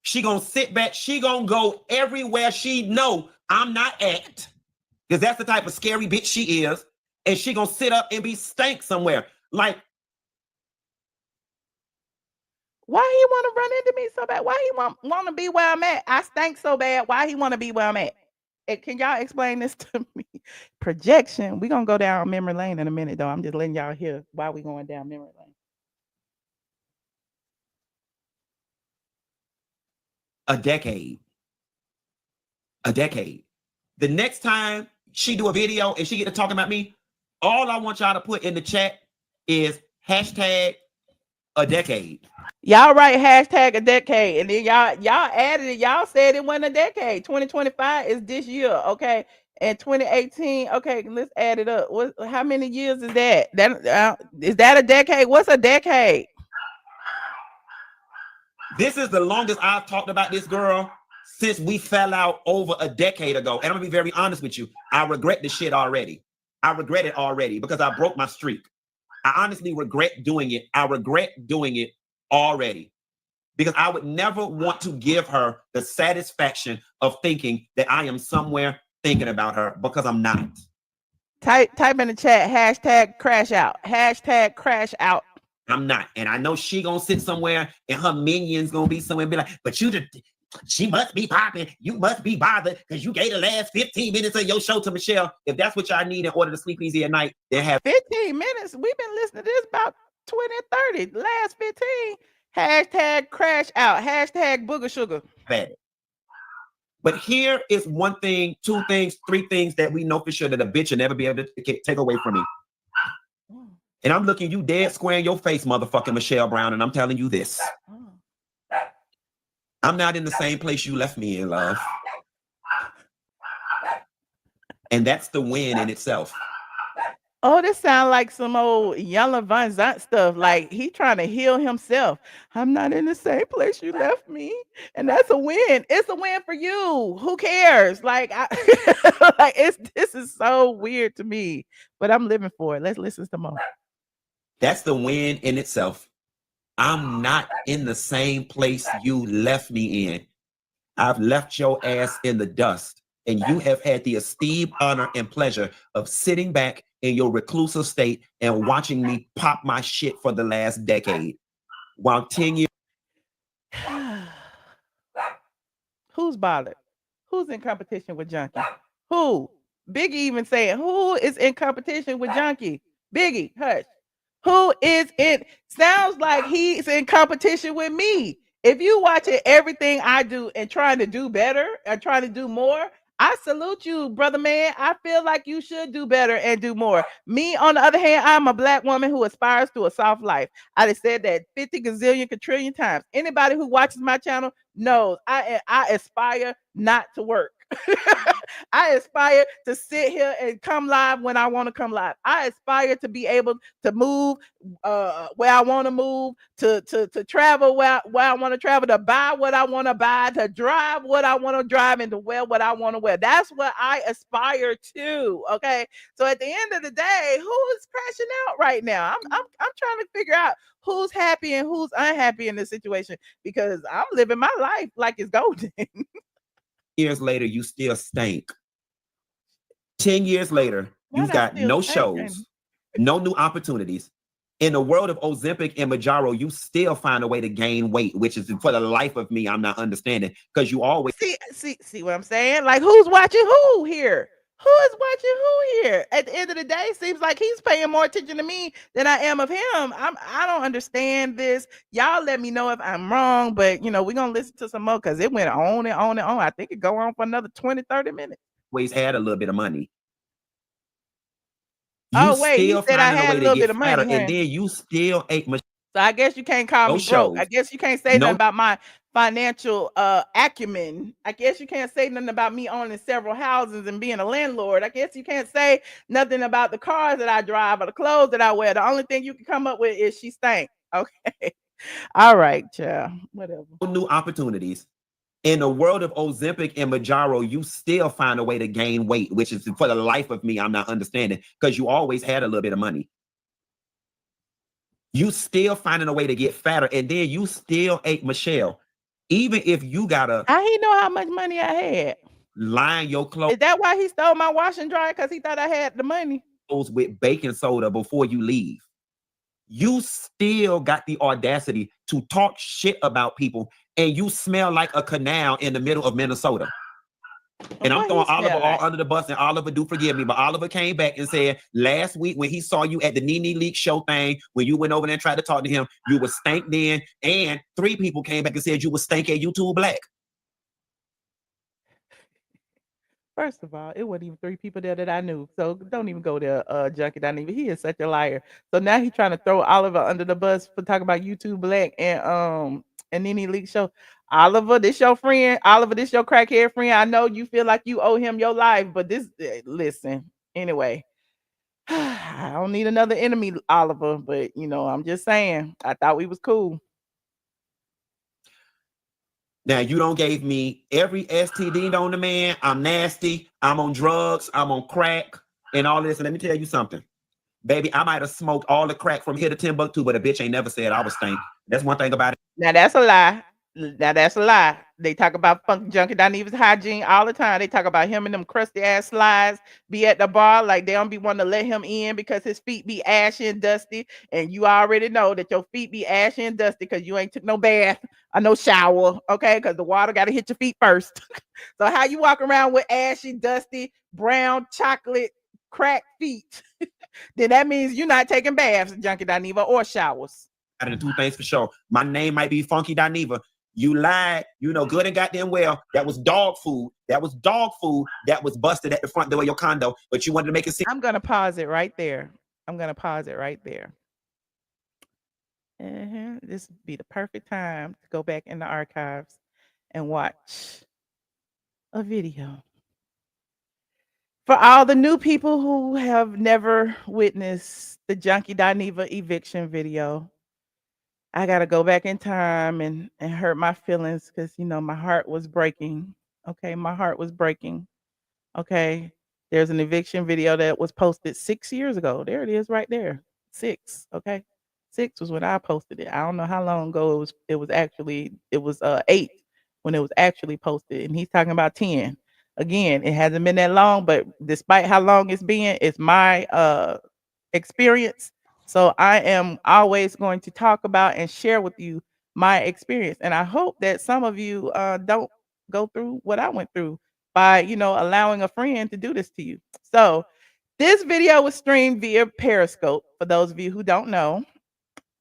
She gonna sit back. She gonna go everywhere she know I'm not at, because that's the type of scary bitch she is. and she gonna sit up and be stank somewhere. Like, why he want to run into me so bad? Why he want to be where I'm at? I stank so bad. Why he want to be where I'm at? Can y'all explain this to me? Projection. We're gonna go down memory lane in a minute, though. I'm just letting y'all hear why we going down memory lane. a decade. The next time she do a video and she get to talking about me, all I want y'all to put in the chat is hashtag a decade. Y'all write hashtag a decade, and then y'all added it. Y'all said it wasn't a decade. 2025 is this year, okay? And 2018, okay. Let's add it up. How many years is that? Is that a decade? What's a decade? This is the longest I've talked about this girl since we fell out over a decade ago. And I'm gonna be very honest with you. I regret this shit already. I regret it already because I broke my streak. I honestly regret doing it. I regret doing it already because I would never want to give her the satisfaction of thinking that I am somewhere thinking about her because I'm not. Type in the chat, hashtag crash out. Hashtag crash out. I'm not. And I know she gonna sit somewhere and her minions gonna be somewhere and be like, but she must be popping. You must be bothered because you gave the last 15 minutes of your show to Michelle. If that's what y'all need in order to sleep easy at night, then have 15 minutes. We've been listening to this about 20 and 30. Last 15. Hashtag crash out. Hashtag booger sugar. Bad. But here is one thing, two things, three things that we know for sure that a bitch will never be able to take away from me. And I'm looking you dead square in your face, motherfucking Michelle Brown, and I'm telling you this. I'm not in the same place you left me in, love. And that's the win in itself. Oh, this sounds like some old Yella Van Zant stuff. Like he trying to heal himself. I'm not in the same place you left me. And that's a win. It's a win for you. Who cares? Like, this is so weird to me, but I'm living for it. Let's listen to more. That's the win in itself. I'm not in the same place you left me in. I've left your ass in the dust, and you have had the esteemed honor and pleasure of sitting back in your reclusive state and watching me pop my shit for the last decade. While 10 years. Who's bothered? Who's in competition with Junkie? Who? Biggie even saying, who is in competition with Junkie? Biggie, hush. Who is in? Sounds like he's in competition with me. If you watching everything I do and trying to do better and trying to do more, I salute you, brother man. I feel like you should do better and do more. Me, on the other hand, I'm a black woman who aspires to a soft life. I just said that 50 gazillion quadrillion times. Anybody who watches my channel knows I aspire not to work. I aspire to sit here and come live when I want to come live. I aspire to be able to move where I want to move, to travel where I want to travel, to buy what I want to buy, to drive what I want to drive, and to wear what I want to wear. That's what I aspire to. Okay. So at the end of the day, who is crashing out right now? I'm trying to figure out who's happy and who's unhappy in this situation because I'm living my life like it's golden. Years later, you still stink. 10 years later, you've got no shows, no new opportunities. In the world of Ozempic and Mounjaro, you still find a way to gain weight, which is for the life of me, I'm not understanding because you always see what I'm saying? Like, who's watching who here? Who is watching who here? At the end of the day, seems like he's paying more attention to me than I am of him. I don't understand this. Y'all let me know if I'm wrong, but we're gonna listen to some more because it went on and on and on. I think it go on for another 20-30 minutes. Always had a little bit of money. You said I had a little bit of money, and then you still ate. So I guess you can't call me broke. I guess you can't say nothing about my financial acumen. I guess you can't say nothing about me owning several houses and being a landlord. I guess you can't say nothing about the cars that I drive or the clothes that I wear. The only thing you can come up with is she stank. Okay. All right, child. Whatever. New opportunities. In the world of Ozempic and Mounjaro, you still find a way to gain weight, which is for the life of me, I'm not understanding because you always had a little bit of money. You still finding a way to get fatter, and then you still ate Michelle. Even if you gotta, how he know how much money I had? line your clothes. Is that why he stole my wash and dryer? Because he thought I had the money. with baking soda before you leave. You still got the audacity to talk shit about people, and you smell like a canal in the middle of Minnesota. And I'm throwing Oliver all under the bus, and Oliver, do forgive me, but Oliver came back and said last week when he saw you at the Nene Leak show thing, when you went over there and tried to talk to him, you were stank then, and 3 people came back and said you were stank at YouTube Black. First of all, it wasn't even 3 people there that I knew. So don't even go there, Junkie Dineva. He is such a liar. So now he's trying to throw Oliver under the bus for talking about YouTube Black and Nene Leak show. Oliver, this your friend. Oliver, this your crackhead friend. I know you feel like you owe him your life, but this listen. Anyway, I don't need another enemy, Oliver. But I'm just saying. I thought we was cool. Now, you don't gave me every STD on the man. I'm nasty. I'm on drugs. I'm on crack and all this. And let me tell you something. Baby, I might have smoked all the crack from here to Timbuktu, but a bitch ain't never said I was stank. That's one thing about it. Now, that's a lie. They talk about Funky Junkie Dineva's hygiene all the time. They talk about him and them crusty ass slides be at the bar like they don't be wanting to let him in because his feet be ashy and dusty. And you already know that your feet be ashy and dusty because you ain't took no bath or no shower, okay? Because the water got to hit your feet first. So how you walk around with ashy, dusty, brown, chocolate, cracked feet? Then that means you're not taking baths, Junkie Dineva, or showers. Out of the 2 things for sure. My name might be Funky Dineva. You lied, good and goddamn well. That was dog food. That was busted at the front door of your condo, but you wanted to make it seem. I'm going to pause it right there. This would be the perfect time to go back in the archives and watch a video. For all the new people who have never witnessed the Junkie Dineva eviction video, I got to go back in time and hurt my feelings because, my heart was breaking. Okay, my heart was breaking. Okay, there's an eviction video that was posted 6 years ago. There it is right there. 6, okay? 6 was when I posted it. I don't know how long ago it was 8 when it was actually posted, and he's talking about 10. Again, it hasn't been that long, but despite how long it's been, it's my experience. So I am always going to talk about and share with you my experience. And I hope that some of you don't go through what I went through by, allowing a friend to do this to you. So this video was streamed via Periscope, for those of you who don't know.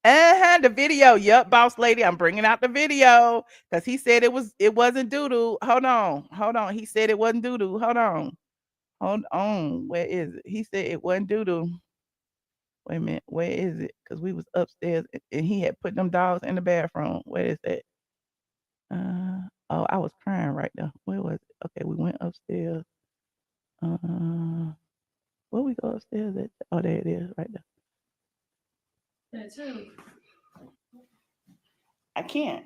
The video, yep, boss lady, I'm bringing out the video because he said it wasn't doo-doo. Hold on. He said it wasn't doo-doo. Hold on. Where is it? He said it wasn't doo-doo. Wait a minute, where is it? Because we was upstairs and he had put them dogs in the bathroom. Where is that? I was crying right now. Where was it? Okay, we went upstairs. Where we go upstairs at? Oh, there it is, right there. I can't.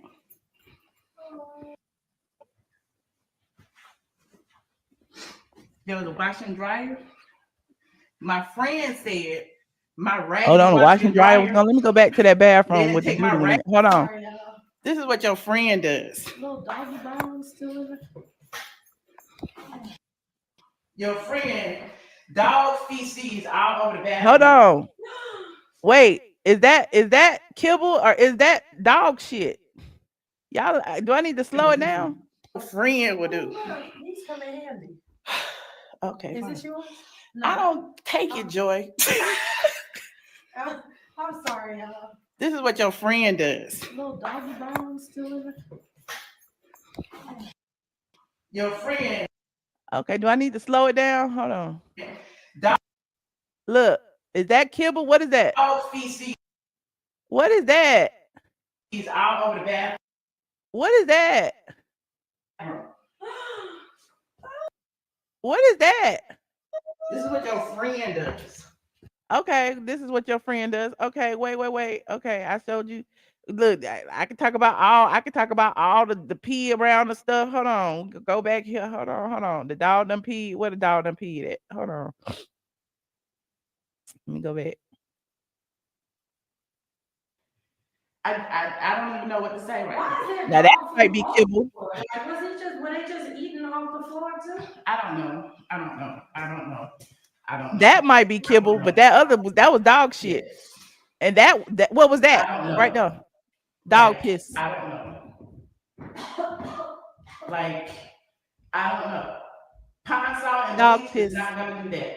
There was a washer and dryer. My friend said my rag. Hold on, the washer and dryer was gone. Let me go back to that bathroom with the doodle in it. Hold on. This is what your friend does. Little doggy bones still in it. Your friend, dog feces all over the bathroom. Hold on. Wait, is that kibble or is that dog shit? Y'all, do I need to slow it down? A friend would do. These come in handy. Okay. Is this yours? No. I don't take it, Joy. I'm sorry. This is what your friend does. Little doggy bones still in it. Your friend. Okay, do I need to slow it down? Hold on. Look, is that kibble? What is that? Dog feces. What is that? He's all over the bathroom. What is that? What is that? This is what your friend does. Okay, this is what your friend does. Okay, wait. Okay, I showed you. Look, I can talk about all the pee around the stuff. Hold on. Go back here. Hold on. The dog done peed. Where the dog done peed at? Hold on. Let me go back. I don't even know what to say right now. Now that might be kibble. Were they just eating off the floor too? I don't know. I don't know. That might be kibble, but that was dog shit. Yes. And that what was that? I don't know. Right there. Dog Like, piss. I don't know. Like, I don't know. Pine salt and Dog bleach piss. is not gonna do that.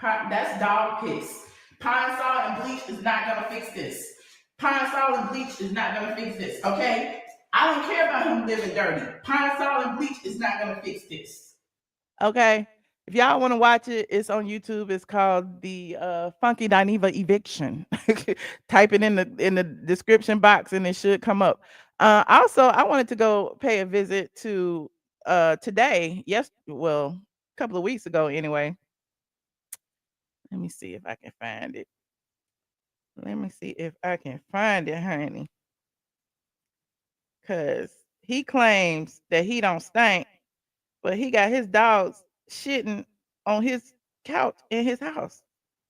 That's dog piss. Pine salt and bleach is not gonna fix this. Pine salt and bleach is not gonna fix this. Okay? I don't care about him living dirty. Pine salt and bleach is not gonna fix this. Okay. If y'all want to watch it, it's on YouTube. It's called the Funky Dineva Eviction. Type it in the description box and it should come up. Also, I wanted to go pay a visit to today. A couple of weeks ago anyway. Let me see if I can find it. Let me see if I can find it, honey. Cause he claims that he don't stink, but he got his dogs shitting on his couch in his house,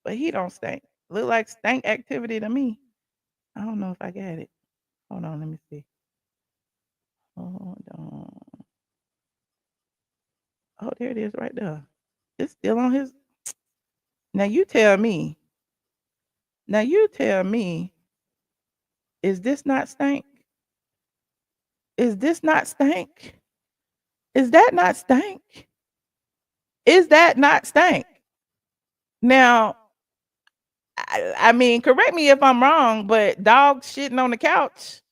but he don't stink. Look like stank activity to me. I don't know if I got it. Hold on, let me see. Hold on. Oh, there it is right there. It's still on his. Now you tell me. Is this not stank? Is this not stank? Is that not stank? Is that not stank? Now, I mean, correct me if I'm wrong, but dogs shitting on the couch.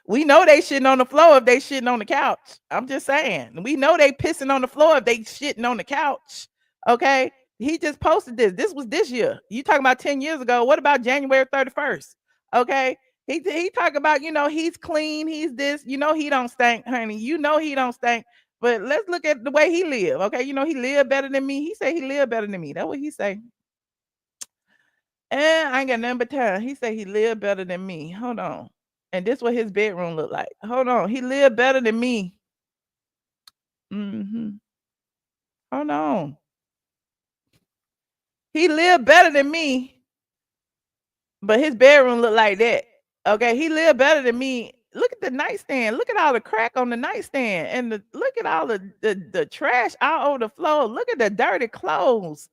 We know they shitting on the floor if they shitting on the couch. I'm just saying. We know they pissing on the floor if they shitting on the couch. Okay. He just posted this. This was this year. You talking about 10 years ago. What about January 31st? Okay. He talking about, he's clean. He's this, he don't stink, honey. He don't stink. But let's look at the way he live. Okay. He live better than me. He say he live better than me. That's what he say. And I ain't got nothing but time. He say he live better than me. Hold on. And this what his bedroom look like. Hold on. He live better than me. Hold on. He live better than me. But his bedroom look like that. Okay. He live better than me. Look at the nightstand. Look at all the crack on the nightstand. And look at all the trash all over the floor. Look at the dirty clothes.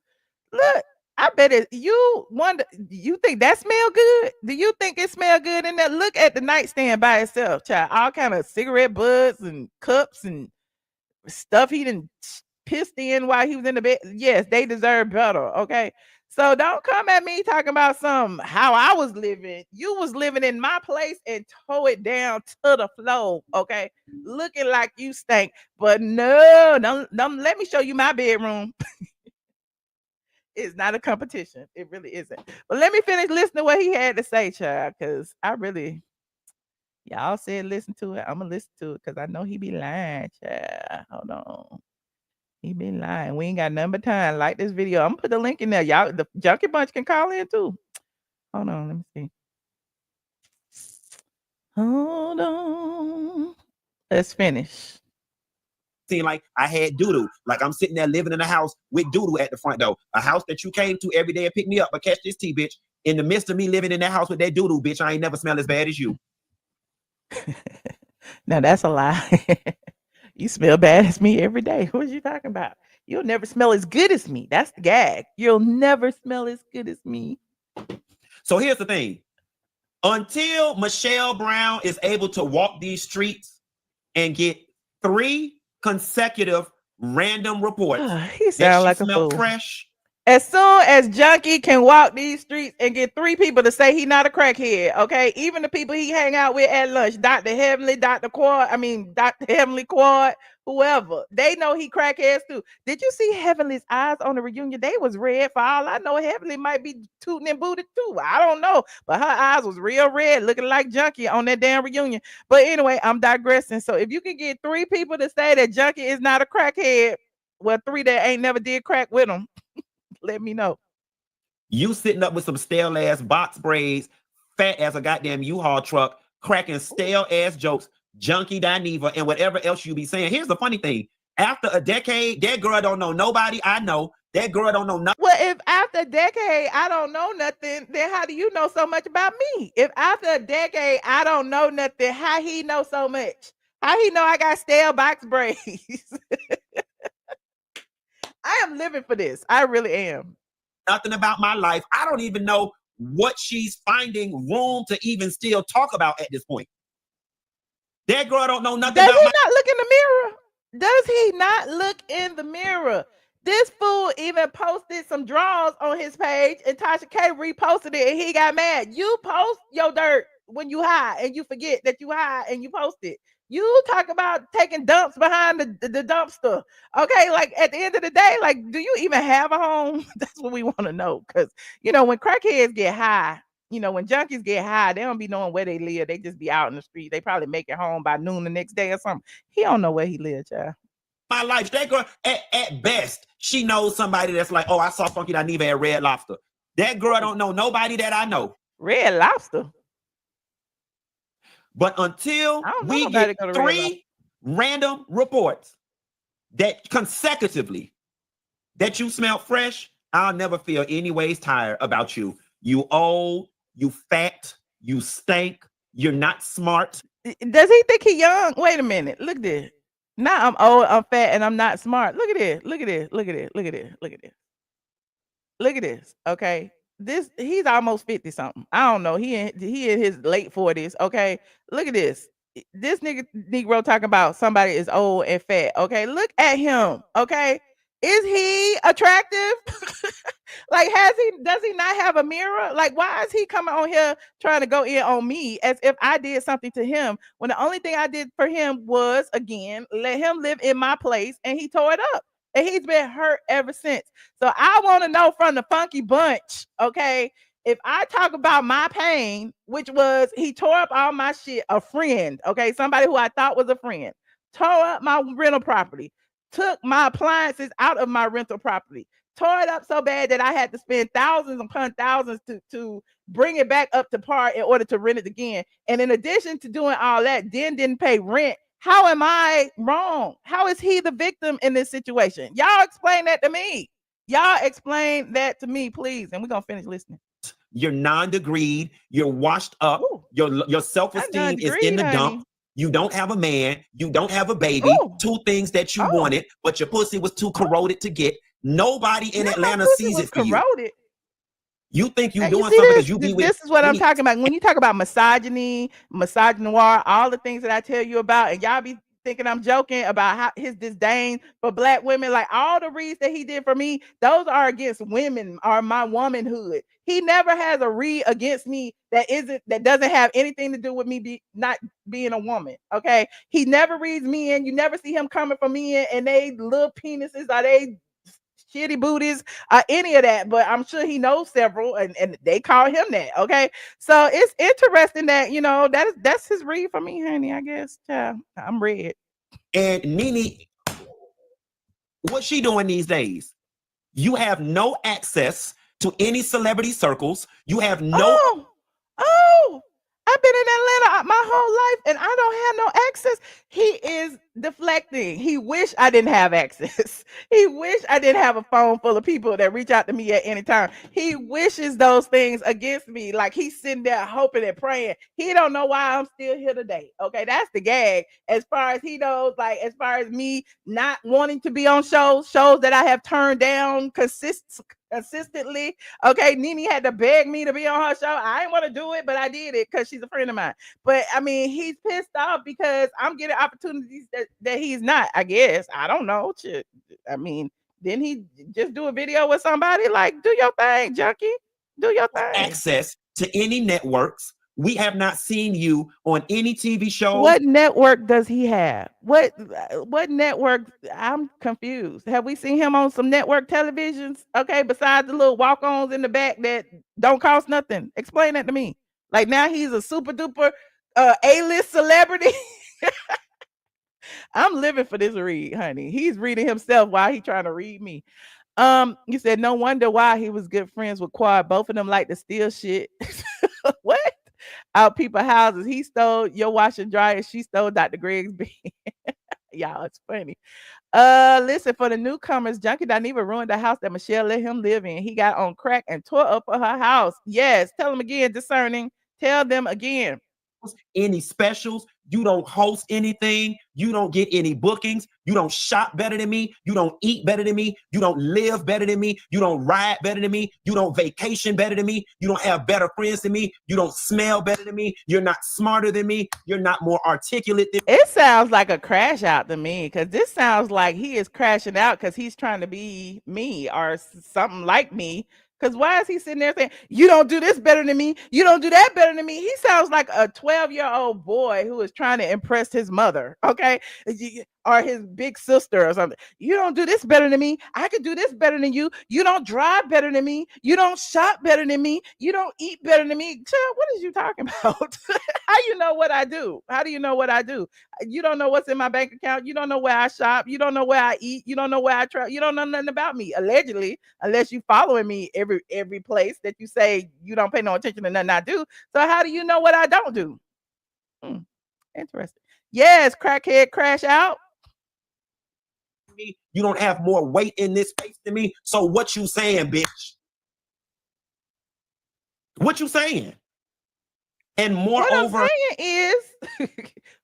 Look. I bet you think that smell good? Do you think it smell good in there? Look at the nightstand by itself, child. All kind of cigarette butts and cups and stuff he done pissed in while he was in the bed. Yes, they deserve better, okay? So don't come at me talking about how I was living. You was living in my place and tore it down to the floor, okay? Looking like you stank. But no, don't let me show you my bedroom. It's not a competition. It really isn't. But let me finish listening to what he had to say, child, because y'all said listen to it. I'm going to listen to it because I know he be lying, child. Hold on. He be lying. We ain't got nothing but time. Like this video. I'm going to put the link in there. Y'all, the Junkie Bunch can call in too. Hold on. Let me see. Hold on. Let's finish. Seemed like I had doodoo. Like I'm sitting there living in a house with doodoo at the front door. A house that you came to every day and pick me up. But catch this tea, bitch. In the midst of me living in that house with that doodoo, bitch, I ain't never smell as bad as you. Now that's a lie. You smell bad as me every day. What are you talking about? You'll never smell as good as me. That's the gag. You'll never smell as good as me. So here's the thing. Until Michelle Brown is able to walk these streets and get 3 consecutive random reports he sound like a fool. Fresh. As soon as Junkie can walk these streets and get 3 people to say he not a crackhead, okay? Even the people he hang out with at lunch, Dr. Heavenly Quad, whoever, they know he crackheads too. Did you see Heavenly's eyes on the reunion? They was red. For all I know, Heavenly might be tooting and booted too. I don't know, but her eyes was real red, looking like Junkie on that damn reunion. But anyway, I'm digressing. So if you can get 3 people to say that Junkie is not a crackhead, well, 3 that ain't never did crack with him, let me know. You sitting up with some stale ass box braids, fat as a goddamn U-Haul truck, cracking stale ass jokes, Junkie Dineva, and whatever else you be saying. Here's the funny thing. After a decade, that girl don't know nobody I know. That girl don't know nothing. Well, if after a decade I don't know nothing, then how do you know so much about me? If after a decade I don't know nothing, how he know so much? How he know I got stale box braids? I am living for this. I really am. Nothing about my life. I don't even know what she's finding room to even still talk about at this point. That girl don't know nothing Does about he not look in the mirror? Does he not look in the mirror? This fool even posted some draws on his page, and Tasha K reposted it, and he got mad. You post your dirt when you high, and you forget that you high, and you post it. You talk about taking dumps behind the dumpster. Okay, like at the end of the day, like, do you even have a home? That's what we want to know. Because, when crackheads get high, when junkies get high, they don't be knowing where they live. They just be out in the street. They probably make it home by noon the next day or something. He don't know where he lives, child. My life. That girl, at best, she knows somebody that's like, oh, I saw Funky Dineva at Red Lobster. That girl don't know nobody that I know. Red Lobster. But until we get 3 random reports that consecutively that you smell fresh, I'll never feel any ways tired about you. You old, you fat, you stink, you're not smart. Does he think he young? Wait a minute. Look at this. Now I'm old, I'm fat, and I'm not smart. Look at this. Look at this. Look at this. Look at this. Look at this. Look at this. Okay. He's almost 50 something. I don't know. He in his late 40s. Okay. Look at this. This Negro talking about somebody is old and fat. Okay. Look at him. Okay. Is he attractive? Like, does he not have a mirror? Like, why is he coming on here trying to go in on me as if I did something to him when the only thing I did for him was, again, let him live in my place, and he tore it up. And he's been hurt ever since. So I want to know from the Funky Bunch, okay, if I talk about my pain, which was he tore up all my shit, a friend, okay, somebody who I thought was a friend, tore up my rental property, took my appliances out of my rental property, tore it up so bad that I had to spend thousands upon thousands to bring it back up to par in order to rent it again. And in addition to doing all that, then didn't pay rent. How am I wrong? How is he the victim in this situation? Y'all explain that to me. Y'all explain that to me, please. And we're going to finish listening. You're non-degreed. You're washed up. Ooh. Your self-esteem is in the dump. You don't have a man. You don't have a baby. Ooh. 2 things that you wanted, but your pussy was too corroded to get. Nobody in Atlanta sees it for corroded. You think you're doing something because you be with. This is what I'm talking about. When you talk about misogyny, misogynoir, all the things that I tell you about, and y'all be thinking I'm joking about how his disdain for black women, like all the reads that he did for me, those are against women, are my womanhood. He never has a read against me that doesn't have anything to do with me not being a woman. Okay, he never reads me in. You never see him coming for me in, and they little penises, are they shitty booties, any of that, but I'm sure he knows several, and they call him that. Okay, so it's interesting that that's his read for me, honey. I guess I'm red. And Nene, what's she doing these days? You have no access to any celebrity circles. You have no. Oh, I've been in Atlanta my whole life, and I don't have no access. He is deflecting. He wish I didn't have access. He wish I didn't have a phone full of people that reach out to me at any time. He wishes those things against me. Like, he's sitting there hoping and praying. He don't know why I'm still here today. Okay, that's the gag. As far as he knows, like, as far as me not wanting to be on shows that I have turned down consistently. Okay, Nene had to beg me to be on her show. I didn't want to do it, but I did it because she's a friend of mine. But I mean, he's pissed off because I'm getting opportunities that he's not. I guess, I don't know. I mean, didn't he just do a video with somebody? Like, do your thing, junkie. Do your thing. Access to any networks. We have not seen you on any TV show. What network does he have? What network? I'm confused. Have we seen him on some network televisions? Okay, besides the little walk-ons in the back that don't cost nothing. Explain that to me. Like, now he's a super duper A-list celebrity. I'm living for this read, honey. He's reading himself while he's trying to read me. You said no wonder why he was good friends with Quad. Both of them like to steal shit. What? Out people houses. He stole your washer and dryer. She stole Dr. Greg's bed. Y'all, it's funny. Listen, for the newcomers, Junkie Dineva ruined the house that Michelle let him live in. He got on crack and tore up her house. Yes, tell them again, discerning. Tell them again. any specials. You don't host anything. You don't get any bookings. You don't shop better than me. You don't eat better than me. You don't live better than me. You don't ride better than me. You don't vacation better than me. You don't have better friends than me. You don't smell better than me. You're not smarter than me. You're not more articulate than me. It sounds like a crash out to me, because this sounds like he is crashing out because he's trying to be me or something like me. Because why is he sitting there saying, you don't do this better than me? You don't do that better than me? He sounds like a 12-year-old boy who is trying to impress his mother, okay? Or his big sister or something. You don't do this better than me. I could do this better than you. You don't drive better than me. You don't shop better than me. You don't eat better than me. Child, what is you talking about? How you know what I do? How do you know what I do? You don't know what's in my bank account. You don't know where I shop. You don't know where I eat. You don't know where I travel. You don't know nothing about me, allegedly, unless you following me every place that you say you don't pay no attention to nothing I do. So how do you know what I don't do? Interesting. Yes, crackhead crash out. You don't have more weight in this space than me. So what you saying, bitch? What you saying? And moreover,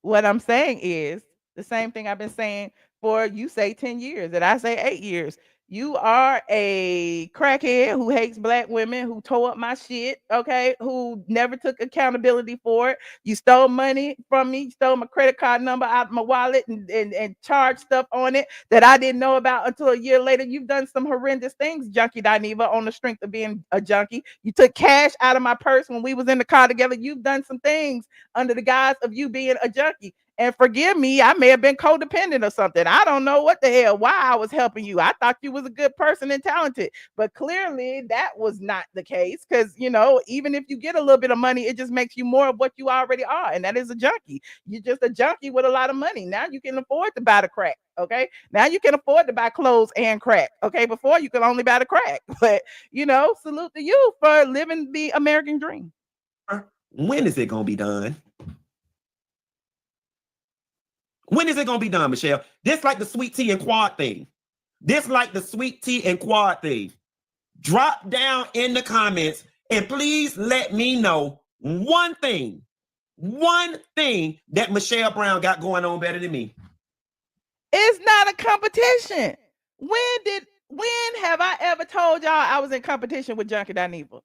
what I'm saying is the same thing I've been saying for, you say 10 years, that I say 8 years. You are a crackhead who hates black women, who tore up my shit, okay, who never took accountability for it. You stole money from me, you stole my credit card number out of my wallet and charged stuff on it that I didn't know about until a year later. You've done some horrendous things, Junkie Dineva, on the strength of being a junkie. You took cash out of my purse when we was in the car together. You've done some things under the guise of you being a junkie. And forgive me, I may have been codependent or something. I don't know what the hell, why I was helping you. I thought you was a good person and talented, but clearly that was not the case. Because, you know, even if you get a little bit of money, it just makes you more of what you already are. And that is a junkie. You're just a junkie with a lot of money. Now you can afford to buy the crack. Okay. Now you can afford to buy clothes and crack. Okay. Before you could only buy the crack. But, you know, salute to you for living the American dream. When is it going to be done? When is it going to be done, Michelle? This like the sweet tea and quad thing. This like the sweet tea and quad thing. Drop down in the comments and please let me know one thing that Michelle Brown got going on better than me. It's not a competition. When have I ever told y'all I was in competition with Junkie Dineva?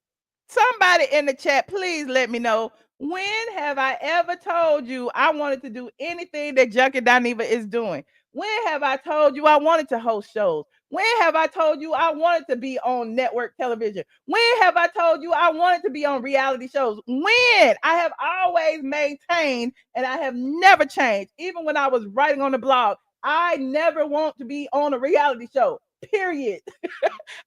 Somebody in the chat, please let me know. When have I ever told you I wanted to do anything that Junkie Dineva is doing? When have I told you I wanted to host shows? When have I told you I wanted to be on network television? When have I told you I wanted to be on reality shows? When? I have always maintained, and I have never changed. Even when I was writing on the blog, I never want to be on a reality show, period.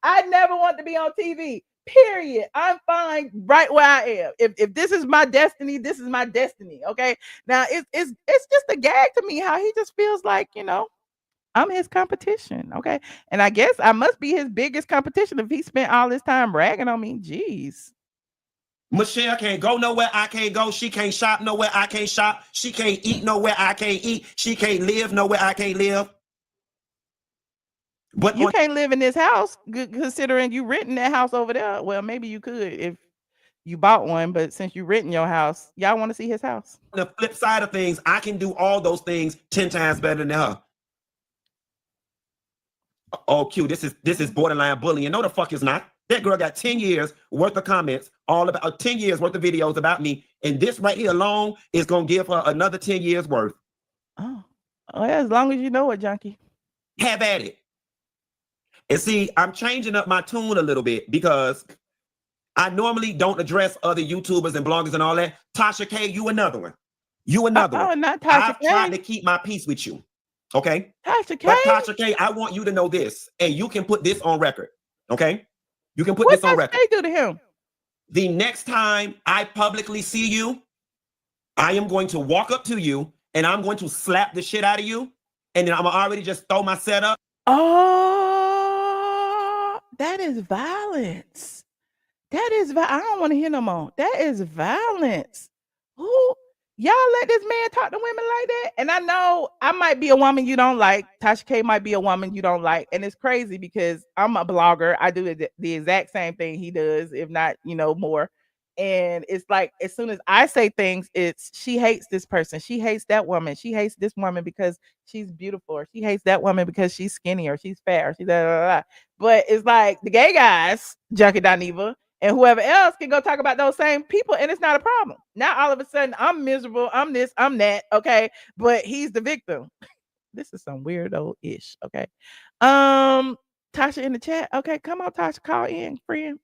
I never want to be on TV. Period. I'm fine right where I am. If this is my destiny, this is my destiny. Okay. Now it's just a gag to me how he just feels like, you know, I'm his competition. Okay. And I guess I must be his biggest competition if he spent all this time ragging on me. Jeez. Michelle can't go nowhere I can't go. She can't shop nowhere I can't shop. She can't eat nowhere I can't eat. She can't live nowhere I can't live. But you can't live in this house, considering you renting that house over there. Well, maybe you could if you bought one, but since you renting your house, y'all want to see his house. On the flip side of things, I can do all those things 10 times better than her. Oh, Q, this is borderline bullying. No, the fuck is not. That girl got 10 years worth of comments, all about 10 years worth of videos about me, and this right here alone is gonna give her another 10 years worth. Oh, yeah, as long as you know it, Junkie. Have at it. And see, I'm changing up my tune a little bit because I normally don't address other YouTubers and bloggers and all that. Tasha K, you another one. You another one. Not Tasha K. I've tried to keep my peace with you. Okay? Tasha K. But Tasha K, I want you to know this, and you can put this on record. Okay? You can put this on record. What Tasha K do to him? The next time I publicly see you, I am going to walk up to you and I'm going to slap the shit out of you, and then I'm already just throw my setup. Oh, that is violence. That is I don't want to hear no more. That is violence. Who y'all let this man talk to women like that? And I know I might be a woman you don't like. Tasha K might be a woman you don't like. And it's crazy because I'm a blogger. I do the exact same thing he does, if not, you know, more. And it's like as soon as I say things, it's she hates this person, she hates that woman, she hates this woman because she's beautiful, or she hates that woman because she's skinny, or she's fat, or she's da, da, da, da. But it's like the gay guys, Junkie Dineva, and whoever else can go talk about those same people, and it's not a problem. Now all of a sudden I'm miserable, I'm this, I'm that, okay, but he's the victim. This is some weirdo ish, okay. Tasha in the chat, okay, come on, Tasha, call in, friend.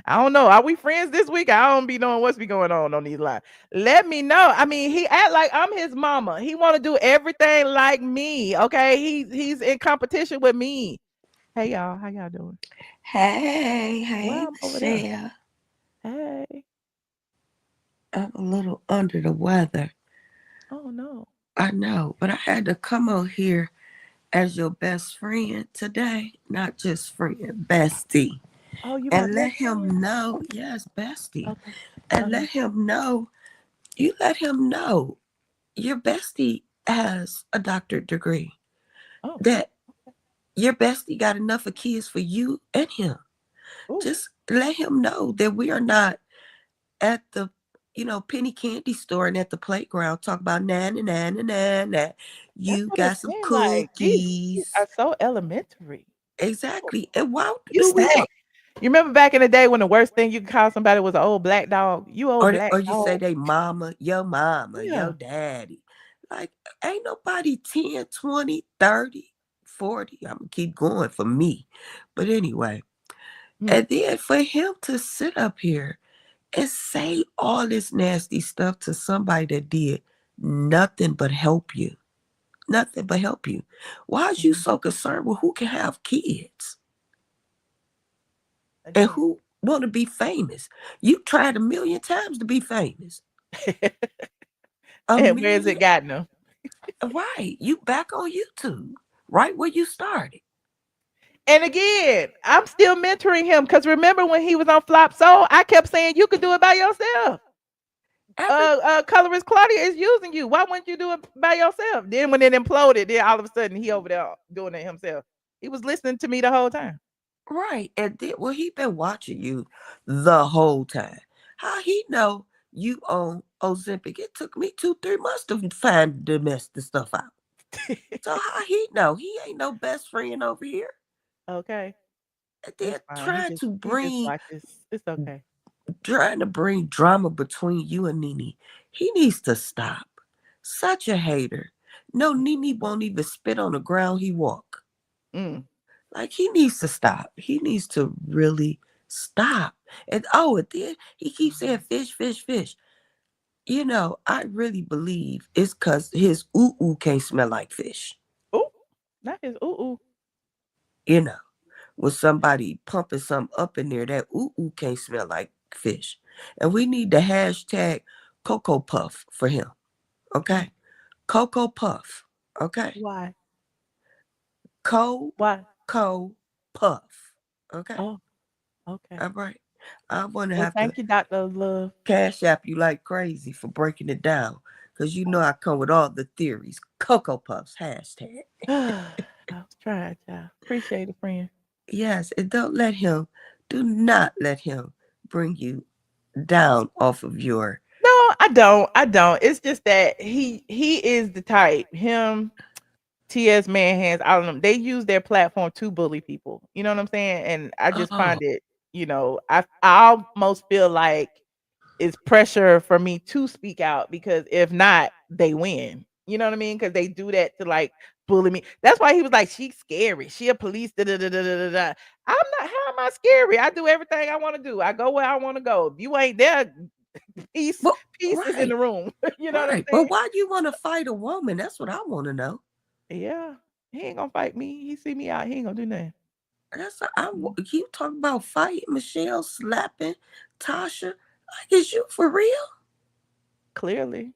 I don't know. Are we friends this week? I don't be knowing what's be going on these lines. Let me know. I mean, he act like I'm his mama. He want to do everything like me. Okay, he's in competition with me. Hey y'all, how y'all doing? Hey, Michelle. Hey. I'm a little under the weather. Oh no. I know, but I had to come on here as your best friend today, not just friend, bestie. Oh, you and let him know, yes, bestie. Okay. And let him know, let him know your bestie has a doctorate degree. Oh. That your bestie got enough of kids for you and him. Ooh. Just let him know that we are not at the, penny candy store and at the playground talk about na. You got some cookies. Like, these are so elementary. Exactly. And why You do we say, want? you remember back in the day when the worst thing you could call somebody was an old black dog? You old black Or you dog. say they mama, Yeah. your daddy. Like, ain't nobody 10, 20, 30, 40. I'm going to keep going for me. But anyway. And then for him to sit up here and say all this nasty stuff to somebody that did nothing but help you. Nothing but help you. Why is you so concerned with who can have kids? And who want to be famous? You tried 1,000,000 times to be famous. And where's it gotten them? Right. You back on YouTube. Right where you started. And again, I'm still mentoring him because remember when he was on Flop Soul, I kept saying you could do it by yourself. Colorist Claudia is using you. Why wouldn't you do it by yourself? Then when it imploded, then all of a sudden he over there doing it himself. He was listening to me the whole time. Right. And then, he been watching you the whole time. How he know you on Ozempic? It took me 2-3 months to find the mess the stuff out. So how he know? He ain't no best friend over here. Okay. They're trying to bring. It's okay. Trying to bring drama between you and Nene. He needs to stop. Such a hater. No, Nene won't even spit on the ground he walk. Like, he needs to stop. He needs to really stop. And then he keeps saying fish, fish, fish. I really believe it's because his ooh-ooh can't smell like fish. Ooh, not his ooh-ooh. When somebody pumping something up in there, that ooh-ooh can't smell like fish. And we need the hashtag Cocoa Puff for him. Okay? Cocoa Puff. Okay? Why? Cocoa Puff. Okay? Oh, okay. All right. I want to have thank you, Dr. Love. Cash app you like crazy for breaking it down. Because I come with all the theories. Cocoa Puffs, hashtag. I was trying, y'all. Appreciate it, friend. Yes, and do not let him bring you down off of your. No, I don't. It's just that he is the type. Him, TS Manhands, all of them, they use their platform to bully people. You know what I'm saying? And I just find it, I almost feel like it's pressure for me to speak out because if not, they win. You know what I mean? Because they do that to like bully me. That's why he was like, she's scary. She a police. Da, da, da, da, da, da. I'm not. How am I scary? I do everything I want to do. I go where I want to go. If you ain't there, peace is in the room. You know what I'm saying? But why do you want to fight a woman? That's what I want to know. Yeah, he ain't gonna fight me. He see me out. He ain't gonna do nothing. You talking about fighting Michelle, slapping Tasha? Like, is you for real? Clearly.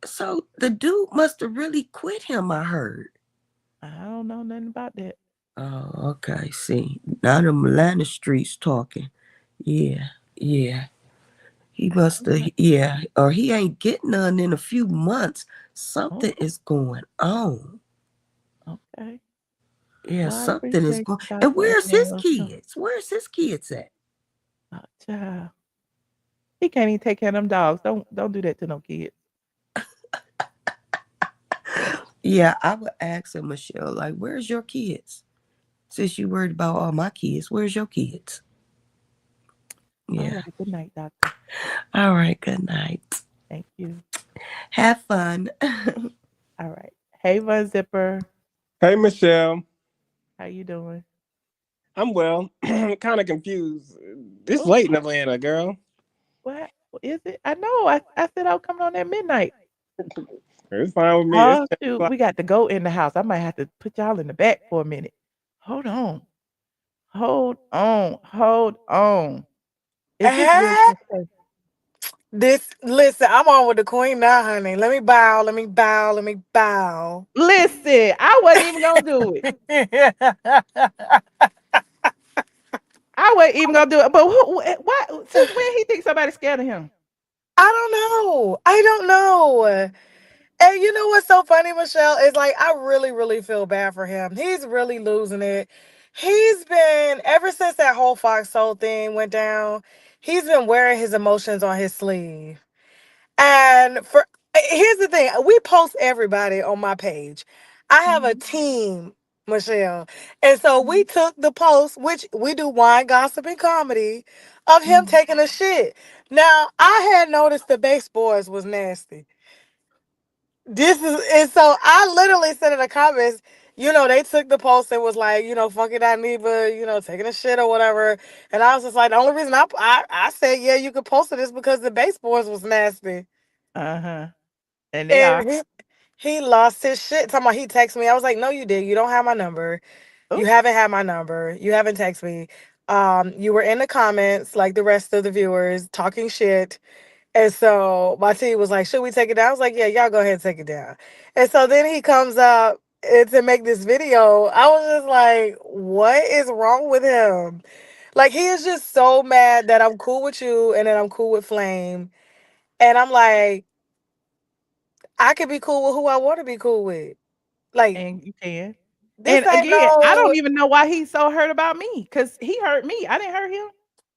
So the dude must have really quit him, I heard. I don't know nothing about that. Oh, okay. See, now the Atlanta streets talking. Yeah. He must have, or he ain't getting none in a few months. Something is going on. Okay. Yeah, something is going on. And where's his kids? Where's his kids at? Oh, child. He can't even take care of them dogs. Don't do that to no kids. Yeah, I would ask her, Michelle, like, where's your kids? Since you worried about all my kids, where's your kids? All Yeah. right. Good night, doctor. All right. Good night. Thank you. Have fun. All right. Hey, Von Zipper. Hey, Michelle. How you doing? I'm well. Kind of confused. It's Oh, late in Atlanta, girl. what is it? I know. I said I was coming on at midnight. It's fine with me. It's Oh 10 shoot, o'clock. we got to go in the house. I might have to put y'all in the back for a minute. Hold on. Hold on. Hold on. Is this really Eh? okay? Listen, I'm on with the queen now, honey. Let me bow, let me bow, let me bow. Listen, I wasn't even gonna do it. I wasn't even gonna do it. But why? Since when he thinks somebody's scared of him? I don't know. I don't know. And you know what's so funny, Michelle, is like I really, really feel bad for him. He's really losing it. He's been ever since that whole Foxhole thing went down, he's been wearing his emotions on his sleeve. And here's the thing, we post everybody on my page. I have a Mhm, team, Michelle. And so we mhm, took the post, which we do wine, gossip, and comedy, of him mhm. taking a shit. Now, I had noticed the baseboards was nasty. And so I literally said in the comments, they took the post and was like, fucking Dineva, taking a shit or whatever. And I was just like, the only reason I said, yeah, you could post it is because the baseboards was nasty. Uh-huh. And they are. And he lost his shit. Talking about he texted me. I was like, no, you did. You don't have my number. You Oh, haven't had my number. You haven't texted me. You were in the comments like the rest of the viewers talking shit. And so my team was like, should we take it down? I was like, yeah, y'all go ahead and take it down. And so then he comes up to make this video. I was just like, what is wrong with him? Like, he is just so mad that I'm cool with you and that I'm cool with Flame. And I'm like, I can be cool with who I want to be cool with. Like, and you can. this And ain't again, I no, don't even know why he's so hurt about me because he hurt me. I didn't hurt him.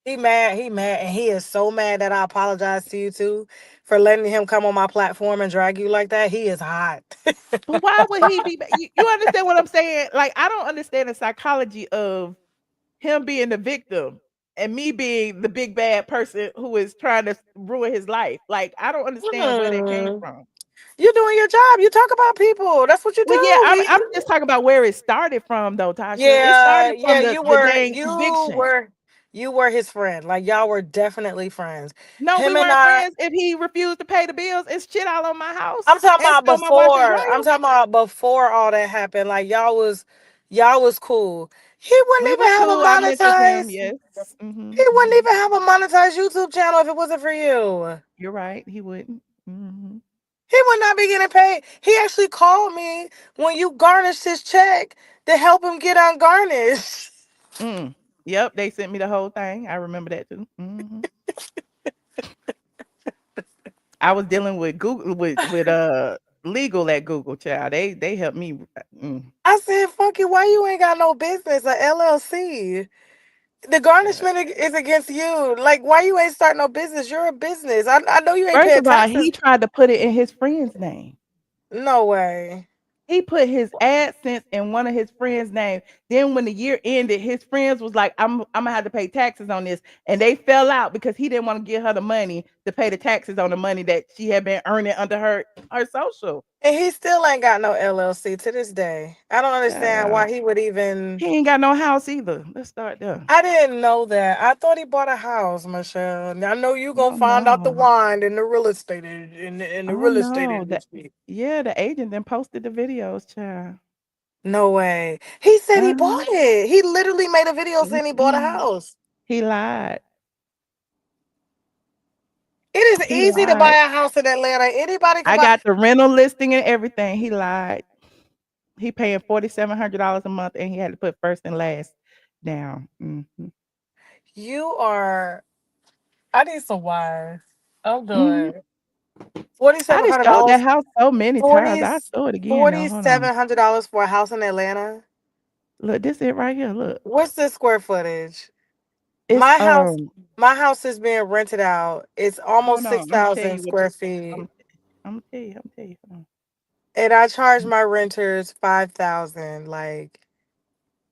he mad, and he is so mad that I apologize to you too for letting him come on my platform and drag you like that. He is hot. But why would he be? You understand what I'm saying? Like, I don't understand the psychology of him being the victim and me being the big bad person who is trying to ruin his life. Like, I don't understand where that came Hmm. from. You're doing your job. You talk about people. That's what you Well, yeah, do. I'm just talking about where it started from, though, Tasha. It Yeah, started yeah. from You the were, dang you eviction. were, you were his friend. Like y'all were definitely friends. No, we Him and weren't I. friends if he refused to pay the bills and shit all on my house I'm talking and about stole my boyfriend's before. I'm rail. talking about before all that happened. Like y'all was cool. He wouldn't We even was have a cool. I mentored him. monetized. Yes. He wouldn't Mhm. even have a monetized YouTube channel if it wasn't for you. You're right. He wouldn't. He would not be getting paid. He actually called me when you garnished his check to help him get ungarnished. Mm. Yep, they sent me the whole thing. I remember that too. I was dealing with Google with legal at Google, child. They helped me. I said, fuck you, why you ain't got no business, a LLC? The Child. garnishment is against you. Like, why you ain't starting no business? You're a business. I know you ain't First paying of all, taxes. he tried to put it in his friend's name. No way. He put his AdSense in one of his friends' name. Then when the year ended, his friends was like, I'm gonna have to pay taxes on this. And they fell out because he didn't want to give her the money to pay the taxes on the money that she had been earning under her social. And he still ain't got no LLC to this day. I don't understand Child. why he would even. He ain't got no house either. Let's start there. I didn't know that. I thought he bought a house, Michelle. Now, I know you gonna Oh find out the no. wine in the real estate in the Oh real estate no. industry. The agent then posted the videos, child. No way. He said he Uh-huh. bought it. He literally made a video saying he bought a Mm-mm. house. He lied. It is He easy to buy lied. a house in Atlanta. Anybody can I buy. got the rental listing and everything. He lied. He paying $4,700 a month, and he had to put first and last down. You are. I need some wine. I'm Mhm. doing I forty-seven just hundred showed that dollars. house so many times. 40 I show it again though. Hold on. $4,700 for a house in Atlanta. Look, this it right here. Look. What's the square footage? It's, my house is being rented out. It's almost 6,000 square feet. I'm gonna tell you. Hold on. And I charge my renters 5,000. Like,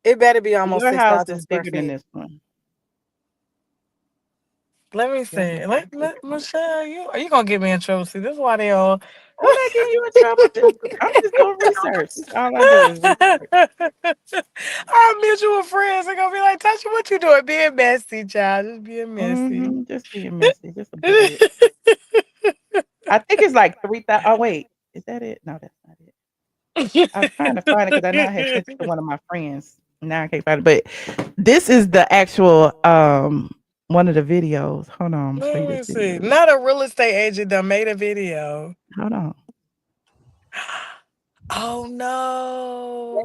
it better be almost Your house 6,000 is square bigger than feet. this one. Let me see. Let Michelle, are you gonna get me in trouble? See, this is why they all. I'm not getting you in trouble. I'm just doing research. That's all I do is research. Our mutual friends are gonna be like, Tasha, what you doing? Being messy, child. Just being messy. Just being messy. Just a bit. I think it's like 3,000. Oh wait, is that it? No, that's not it. I was trying to find it because I know I had sent it to one of my friends. Now I can't find it. But this is the actual one of the videos. Hold on. Let me see. Not a real estate agent that made a video. Hold on. Oh no.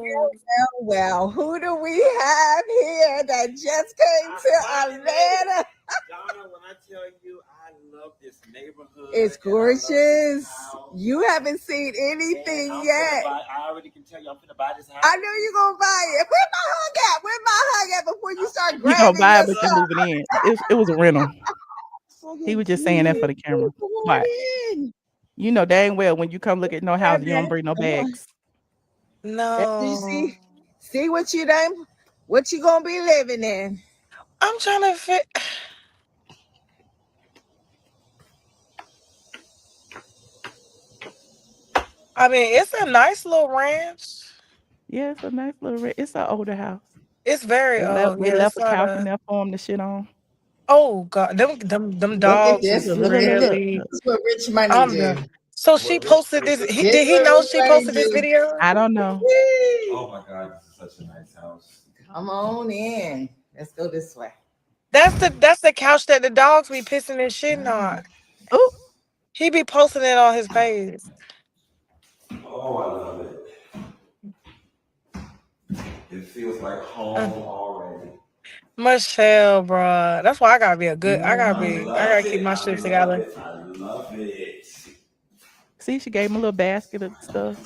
Well, who do we have here that just came to Atlanta? Donna, when I tell you I love this neighborhood. It's gorgeous. You haven't seen anything yet. I already can tell you I'm gonna buy this house. I know you're gonna buy it. Where my hug at? Where my hug at before you start You grabbing gonna buy it, your but you're moving in. It was a rental. He was just saying that for the camera. But you know dang well when you come look at no house, you don't bring no bags. No. You see what you done? What you gonna be living in? I'm trying to fit. I mean, it's a nice little ranch. Yeah, it's a nice little ranch. It's an older house. It's very old. They left a couch in there for him to shit on. Oh God, them dogs is really. This is what rich money do. So she posted this. Did he know she posted this video? I don't know. Oh my God, this is such a nice house. Come on in. Let's go this way. That's the couch that the dogs be pissing and shitting on. Oh, he be posting it on his page. Oh, I love it. It feels like home already. Michelle, bro. That's why I gotta be a good. I gotta keep my shit together. I love it. See, she gave him a little basket of stuff.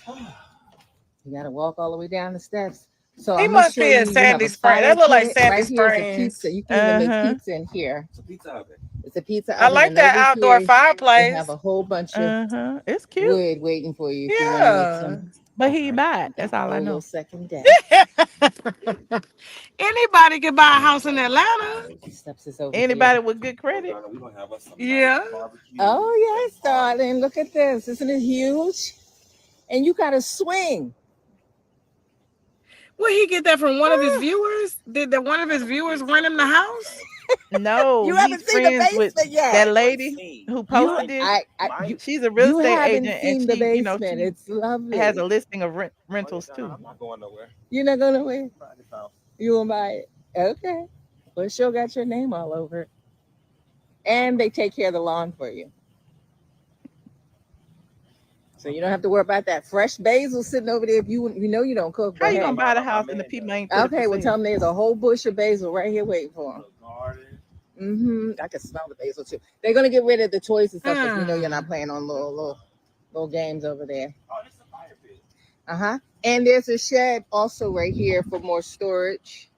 You gotta walk all the way down the steps. So he must be in Sandy Springs. That look like Sandy Springs. Pizza. You can even make pizza in here. It's a pizza oven. It's a pizza oven. I like that outdoor fireplace. They have a whole bunch of it's cute wood waiting for you. Yeah. But he buy it. That's all I know. Second day. Anybody can buy a house in Atlanta. Anybody with good credit. Yeah. Oh yes, darling. Look at this. Isn't it huge? And you got a swing. Where he get that from? One of his viewers? Did one of his viewers rent him the house? No, you haven't seen the basement yet. That lady who posted this. She's a real estate agent, and she, basement. It's lovely. Has a listing of rentals too. I'm not going nowhere. You're not going nowhere. You won't buy it. Okay. Well, she'll got your name all over it, and they take care of the lawn for you. So you don't have to worry about that fresh basil sitting over there if you know you don't cook. How you gonna buy the house and the people ain't okay? Well, tell them there's a whole bush of basil right here waiting for them. I can smell the basil too. They're gonna get rid of the toys and stuff because we know you're not playing on little games over there. Oh, this is a fire pit. And there's a shed also right here for more storage.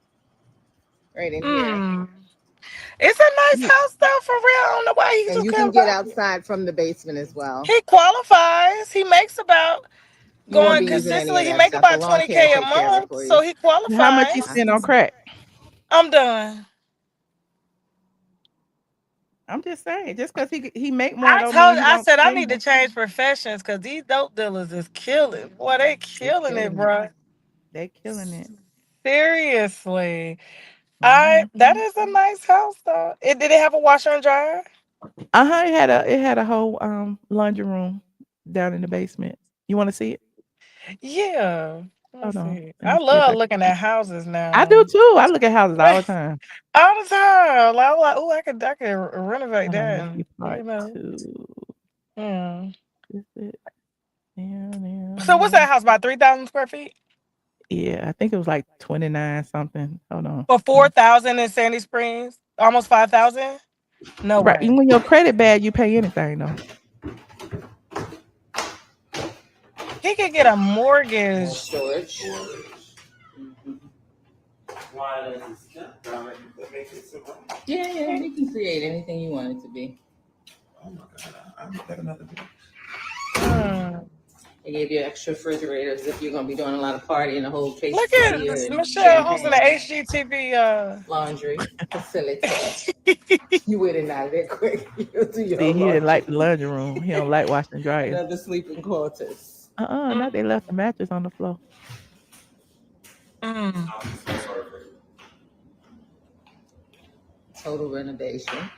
Right in here. It's a nice house though, for real. I don't know why he. And you can get outside from the basement as well. He qualifies. He makes about going consistently. He make about $20K a month, so he qualifies. How much you spend on crack? I'm done. I'm just saying, just because he make more. I said I need to change professions because these dope dealers is killing. Boy, they killing it, bro. They killing it. Seriously. That is a nice house though. Did it have a washer and dryer? It had a whole laundry room down in the basement. You want to see it? Yeah. Hold on. I love looking at houses now. I do too. I look at houses all the time. All the time. Like, I'm like, oh, I could renovate that. So what's that house? About 3,000 square feet? Yeah, I think it was like 29 something. Hold on. For 4,000 in Sandy Springs, almost 5,000. No right. way. When your credit bad, you pay anything though. He could get a mortgage. Storage. Yeah, you can create anything you want it to be. Oh my God, I'm got another bit. They gave you extra refrigerators if you're gonna be doing a lot of partying, a whole case Look of at beer and Michelle hosting the champagne. HGTV. Laundry facility. You with it out of there quick. You'll do your See, own he didn't like the laundry. laundry room. He don't like washing dryers. Another sleeping quarters. Not they left the mattress on the floor. Total renovation.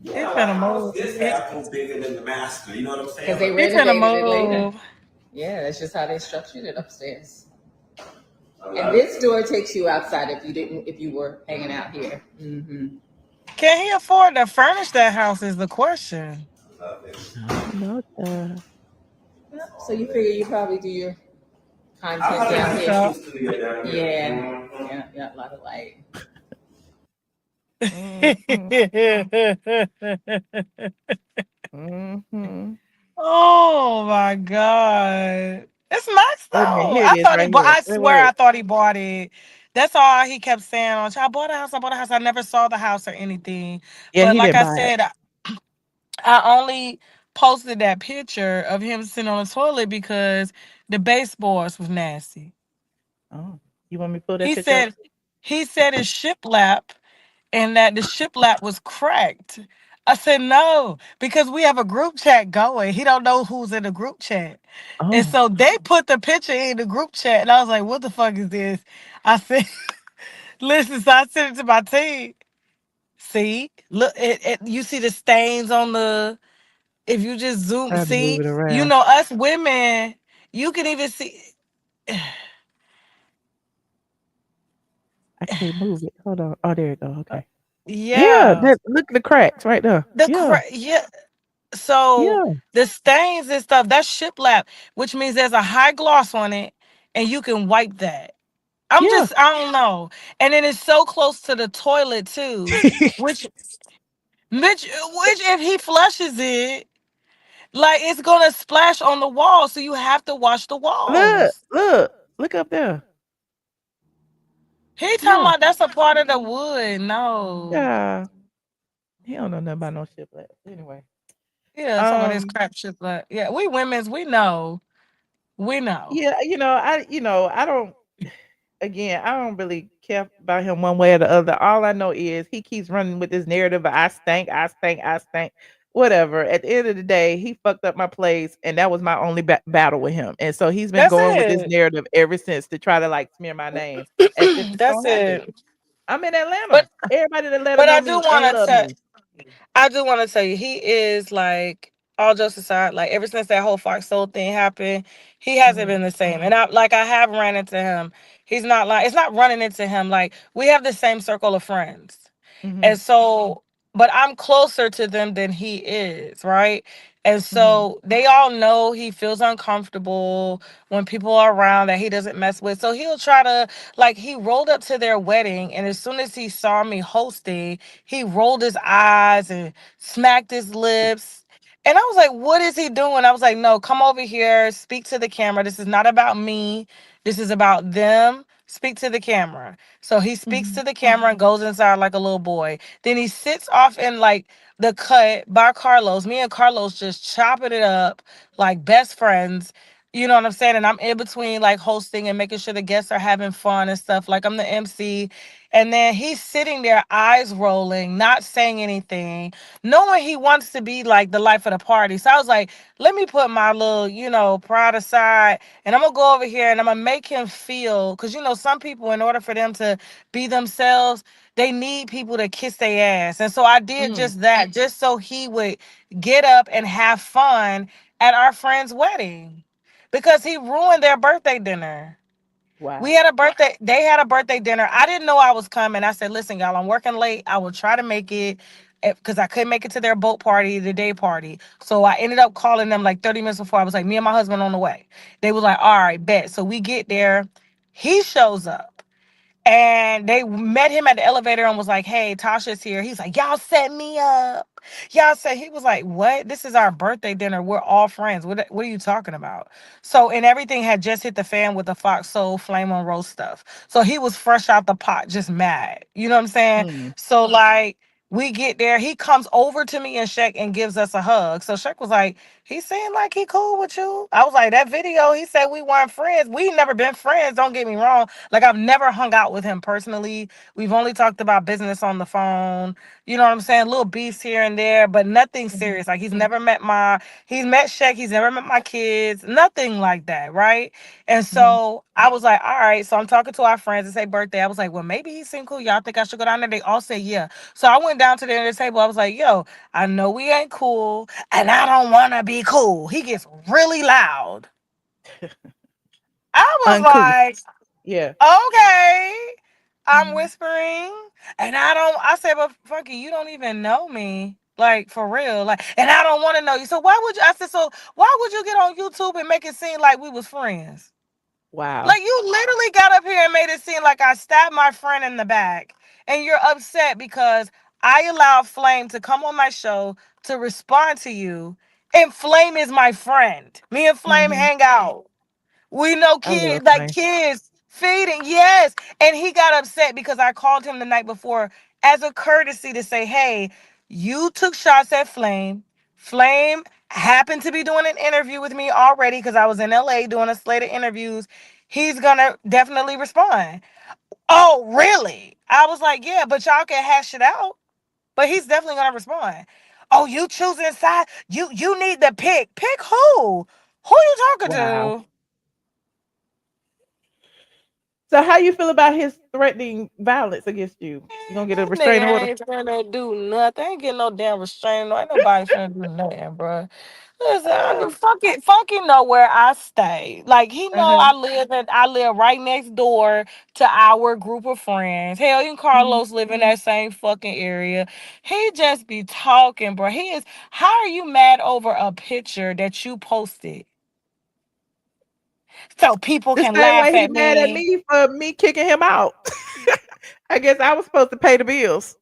Yeah, finna move. This apple bigger than the master. You know what I'm saying? Because they He finna renovated it later. move. Yeah, that's just how they structured it upstairs. And this door takes you outside if you were hanging out here. Mm-hmm. Can he afford to furnish that house is the question. I don't know. So you figure you probably do your content down here. Yeah, a lot of light. Oh my God. It's nice Wait a minute, though. here it I is thought right here. I Wait, swear wait. I thought he bought it. That's all he kept saying. I bought a house, I bought a house. I never saw the house or anything. Yeah, But he like didn't I buy it. said, I only posted that picture of him sitting on the toilet because the baseboards was nasty. Oh, you want me to pull that He picture up? said his shiplap and that the shiplap was cracked. I said no, because we have a group chat going. He don't know who's in the group chat. And Oh, so they put the picture in the group chat and I was like, what the fuck is this? I said, listen, so I sent it to my team. See, look, you see the stains on the, if you just zoom, trying to move see, it you around. know, us women, you can even see. I can't move it. Hold on. Oh, there it go. Okay. Yeah, Yeah. look at the cracks right there. Yeah, Yeah. So yeah, the stains and stuff, that's shiplap, which means there's a high gloss on it and you can wipe that. yeah. I don't know. And then it's so close to the toilet too, which, which if he flushes it, like it's gonna splash on the wall. So you have to wash the Look, walls. look up there. He talking Yeah, about that's a part of the wood. No. yeah. He don't know nothing about no shit like anyway. Yeah, talking about this Um, crap shiplap. Yeah, we women's, we know. We know. yeah, I don't. Again, I don't really care about him one way or the other. All I know is he keeps running with this narrative of I stank, I stank, I stank. Whatever. At the end of the day, he fucked up my place, and that was my only battle with him. And so he's been That's going with this it. narrative ever since to try to like smear my name as if it's That's gonna happen. it. I'm in But Atlanta. Everybody in Atlanta but know I do me and want to love me. tell you, he is like all jokes aside, like ever since that whole Fox Soul thing happened, he hasn't Mhm, been the same. And I have ran into him. He's not like it's not running into him. Like we have the same circle of friends. mhm, And so, but I'm closer to them than he is, right? And mhm. so they all know he feels uncomfortable when people are around that he doesn't mess with. So he'll try to, like, he rolled up to their wedding, and as soon as he saw me hosting, he rolled his eyes and smacked his lips. And I was like, what is he doing? I was like, no, come over here, speak to the camera. This is not about me. This is about them. Speak to the camera. So he speaks Mhm. to the camera and goes inside like a little boy. Then he sits off in like the cut by Carlos. Me and Carlos just chopping it up like best friends. You know what I'm saying? And I'm in between like hosting and making sure the guests are having fun and stuff. Like I'm the MC. And then he's sitting there, eyes rolling, not saying anything, knowing he wants to be like the life of the party. So I was like, let me put my little, pride aside and I'm gonna go over here and I'm gonna make him feel, because some people, in order for them to be themselves, they need people to kiss their ass. And so I did just that, just so he would get up and have fun at our friend's wedding. Because he ruined their birthday dinner. We Wow. had a birthday, they had a birthday dinner. I didn't know I was coming. I said, listen, y'all, I'm working late. I will try to make it because I couldn't make it to their boat party, the day party. So I ended up calling them like 30 minutes before. I was like, me and my husband on the way. They was like, all right, bet. So we get there. He shows up. And they met him at the elevator and was like, "Hey, Tasha's here." He's like, "Y'all set me up. Y'all said." He was like, "What? This is our birthday dinner. We're all friends. What are you talking about?" So, and everything had just hit the fan with the Fox Soul Flame on Roast stuff. So he was fresh out the pot, just mad. You know what I'm saying? Mm. So like we get there, he comes over to me and Shaq and gives us a hug. So Shaq was like, "He seemed like he cool with you." I was like, "That video, he said we weren't friends. We never been friends. Don't get me wrong. Like I've never hung out with him personally. We've only talked about business on the phone. You know what I'm saying? Little beefs here and there, but nothing Mhm. serious. Like he's met Shaq, he's never met my kids, nothing like that, right?" And Mhm. so I was like, "All right." So I'm talking to our friends. It's their birthday. I was like, "Well, maybe he seemed cool. Y'all think I should go down there?" They all say yeah. So I went down to the end of the table. I was like, "Yo, I know we ain't cool, and I don't want to be cool." He gets really loud. I was Uncouth. like, Yeah. "Okay." I'm Mhm. whispering, and I said, "But Funky, you don't even know me. Like, for real. Like, and I don't want to know you. So why would you?" I said, "So why would you get on YouTube and make it seem like we was friends? Wow. Like, you literally got up here and made it seem like I stabbed my friend in the back, and you're upset because I allowed Flame to come on my show to respond to you, and Flame is my friend. Me and Flame Mhm. hang out. We know I love kids, like Flame. kids feeding, yes." And he got upset because I called him the night before as a courtesy to say, "Hey, you took shots at Flame. Flame happened to be doing an interview with me already because I was in LA doing a slate of interviews. He's gonna definitely respond." "Oh, really?" I was like, "Yeah, but y'all can hash it out. But he's definitely gonna respond." "Oh, you choosing side? You need to pick. Pick who? Who you talking Wow. to?" So how you feel about his threatening violence against you? You gonna get a That restraining nigga order? ain't finna do nothing. Ain't getting no damn restraining. Ain't nobody finna do nothing, bro. Listen, I Uh, do funky know where I stay. Like he know uh-huh. I live right next door to our group of friends. Hell, even Mhm. Carlos live in that same fucking area. He just be talking, bro. He is. How are you mad over a picture that you posted so people The can same way laugh he at mad at me? me for me kicking him out. I guess I was supposed to pay the bills.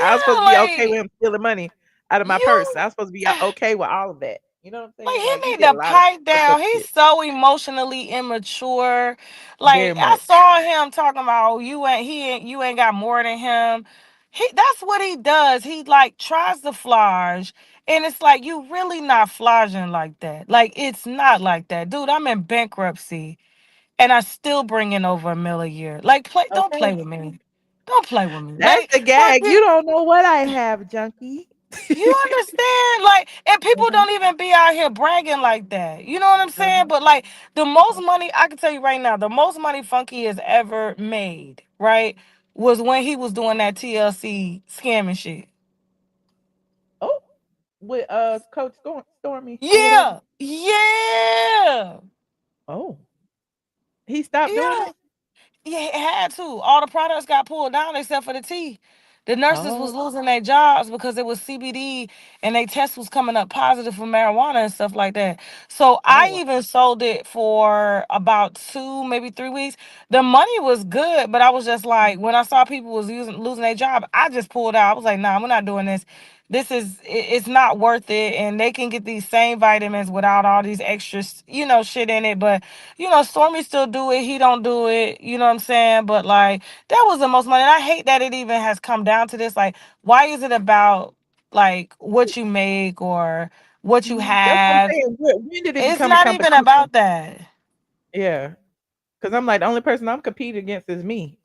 I was supposed Yeah, to be okay with like him stealing money out of my purse. you. I was supposed to be okay with all of that. You know what I'm Like saying? he Like he need did a to lot of pipe fucked up down. He's shit. so emotionally immature. Very Like I much. saw him talking about, "Oh, you ain't got more than him." That's what he does. He like tries to flage, and it's like you really not flaging like that. Like it's not like that, dude. I'm in bankruptcy, and I still bring in over $1 million a year. Like don't play Okay. with me. Don't play with me. That's Like the fuck gag. it. You don't know what I have, junkie. You understand? Like, and people Uh-huh. don't even be out here bragging like that. You know what I'm saying? Uh-huh. But like the most money, I can tell you right now, the most money Funky has ever made, right, was when he was doing that TLC scamming shit. Oh, with Coach Stormy or whatever. Yeah. Yeah. Oh, he stopped doing Yeah. it. Yeah, it had to. All the products got pulled down except for the tea. The nurses Oh, was losing their jobs because it was CBD and they test was coming up positive for marijuana and stuff like that. So oh I wow. even sold it for about 2, maybe 3 weeks. The money was good, but I was just like, when I saw people was losing their job, I just pulled out. I was like, nah, we're not doing this. It's not worth it. And they can get these same vitamins without all these extra, shit in it. But Stormy still do it. He don't do it. You know what I'm saying? But like that was the most money. And I hate that it even has come down to this. Like, why is it about like what you make or what you Mhm. That's what I'm have? saying. When did it It's become a not even competition? about that. Yeah, because I'm like the only person I'm competing against is me.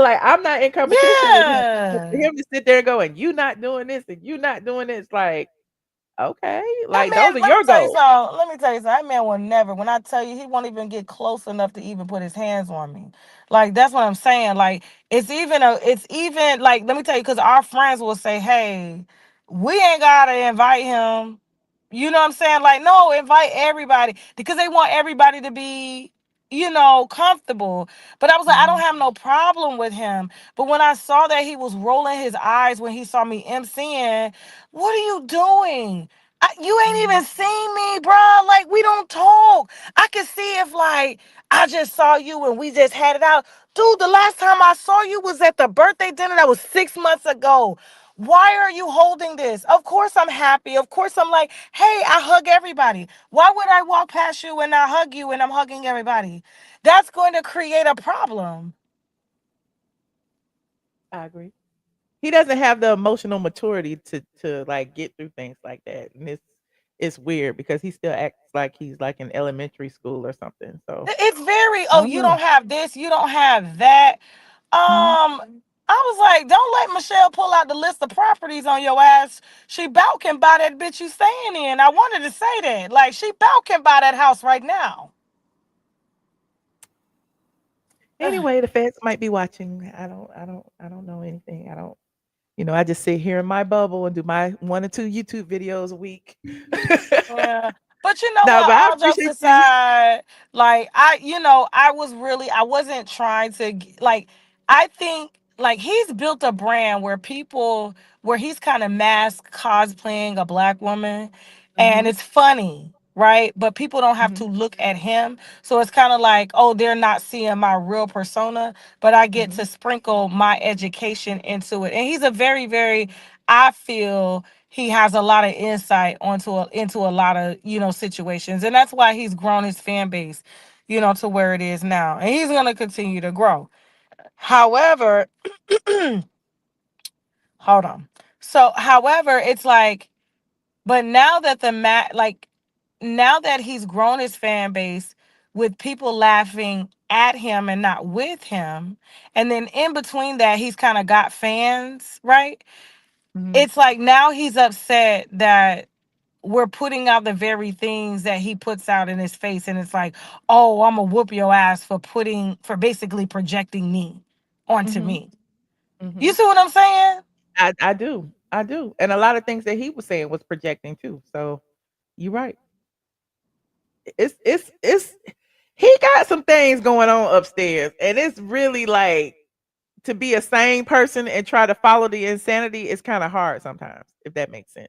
Like I'm not in competition with him. So for Yeah. him to sit there and go, and you not doing this, and you not doing this, like okay, That like those man, are let me your tell you goals. something. Let me tell you something. That man will never, when I tell you, he won't even get close enough to even put his hands on me. Like, that's what I'm saying. Like, it's even, like, let me tell you, because our friends will say, "Hey, we ain't got to invite him." You know what I'm saying? Like, no, invite everybody because they want everybody to be, comfortable. But I was like, I don't Mhm. have no problem with him. But when I saw that he was rolling his eyes when he saw me emceeing, what are you doing? You ain't even seen me, bro. Like, we don't talk. I can see if, like, I just saw you and we just had it out. Dude, the last time I saw you was at the birthday dinner that was 6 months ago. Why are you holding this? Of course I'm happy. Of course I'm like, hey, I hug everybody. Why would I walk past you and not hug you and I'm hugging everybody? That's going to create a problem. I agree. He doesn't have the emotional maturity to like get through things like that, and it's weird because he still acts like he's like in elementary school or something. So It's very, I oh, don't you know. don't have this, you don't have that. Mhm. I was like, don't let Michelle pull out the list of properties on your ass. She about can buy that bitch you staying in. I wanted to say that. Like, she about can buy that house right now. Anyway, the feds might be watching. I don't know anything. I don't. I just sit here in my bubble and do my 1 or 2 YouTube videos a week. Yeah. But you know No, what? but I All jokes appreciate you. aside, like I wasn't trying to like. I think like he's built a brand where he's kind of mask cosplaying a black woman, and Mhm. it's funny, right? But people don't have to Mhm. look at him, so it's kind of like, oh, they're not seeing my real persona, but I get Mhm. to sprinkle my education into it, and he's a very, very, I feel he has a lot of insight into a lot of situations, and that's why he's grown his fan base, to where it is now, and he's gonna continue to grow. However, hold on. So, however, it's like, but now that now that he's grown his fan base with people laughing at him and not with him, and then in between that, he's kind of got fans, right? Mhm. It's like now he's upset that we're putting out the very things that he puts out in his face, and it's like, oh, I'm gonna whoop your ass for basically projecting me onto Mhm. me. You Mhm. see what I'm saying? I do. I do. And a lot of things that he was saying was projecting too. So you're right. It's he got some things going on upstairs, and it's really like to be a sane person and try to follow the insanity is kind of hard sometimes, if that makes sense.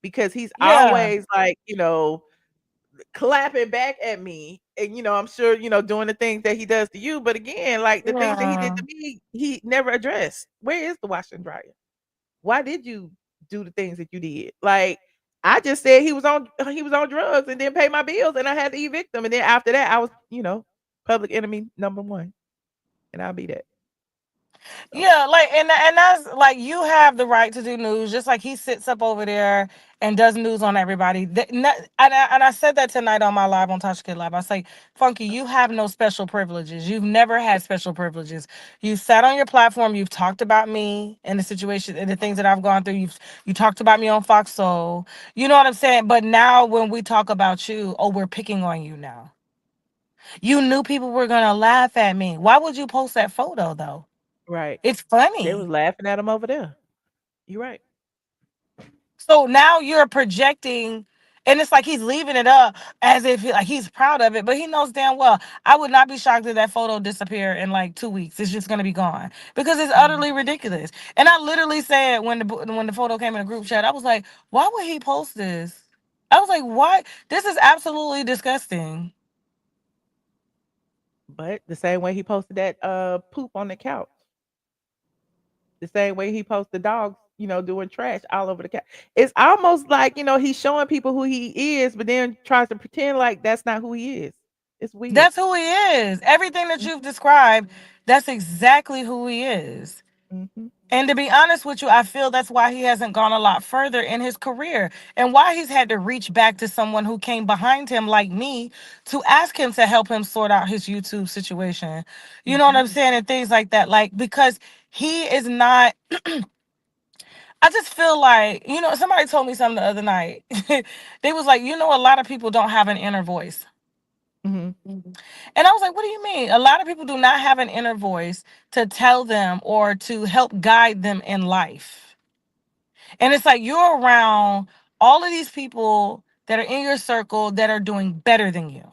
Because he's Yeah, always like, clapping back at me, and I'm sure, doing the things that he does to you, but again, like the things that he did yeah, to me, he never addressed. Where is the washer and dryer? Why did you do the things that you did? Like, I just said he was on drugs and didn't pay my bills, and I had to evict him, and then after that I was, public enemy number 1, and I'll be that. So, yeah. Like, and that's like, you have the right to do news, just like he sits up over there and does news on everybody. And I said that tonight on my live on Tasha Kid Live. I say, Funky, you have no special privileges. You've never had special privileges. You sat on your platform. You've talked about me and the situation and the things that I've gone through. You talked about me on Fox Soul. You know what I'm saying? But now when we talk about you, oh, we're picking on you now. You knew people were gonna laugh at me. Why would you post that photo though? right. It's They was funny. laughing at him over there. You're right. So now you're projecting, and it's like he's leaving it up as if like he's proud of it, but he knows damn well I would not be shocked if that photo disappear in like 2 weeks. It's just gonna be gone because it's Mhm. utterly ridiculous. And I literally said when the photo came in the group chat, I was like, why would he post this? I was like, why? This is absolutely disgusting. But the same way he posted that poop on the couch, the same way he posted dogs, doing trash all over the couch. It's almost like, he's showing people who he is, but then tries to pretend like that's not who he is. It's weird. That's who he is. Everything that Mhm. you've described, that's exactly who he is. Mhm. And to be honest with you, I feel that's why he hasn't gone a lot further in his career and why he's had to reach back to someone who came behind him, like me, to ask him to help him sort out his YouTube situation. You know what Mhm. I'm saying? And things like that. Like, because he is not, I just feel like, somebody told me something the other night. They was like, a lot of people don't have an inner voice. Mhm. And I was like, what do you mean? A lot of people do not have an inner voice to tell them or to help guide them in life. And it's like you're around all of these people that are in your circle that are doing better than you.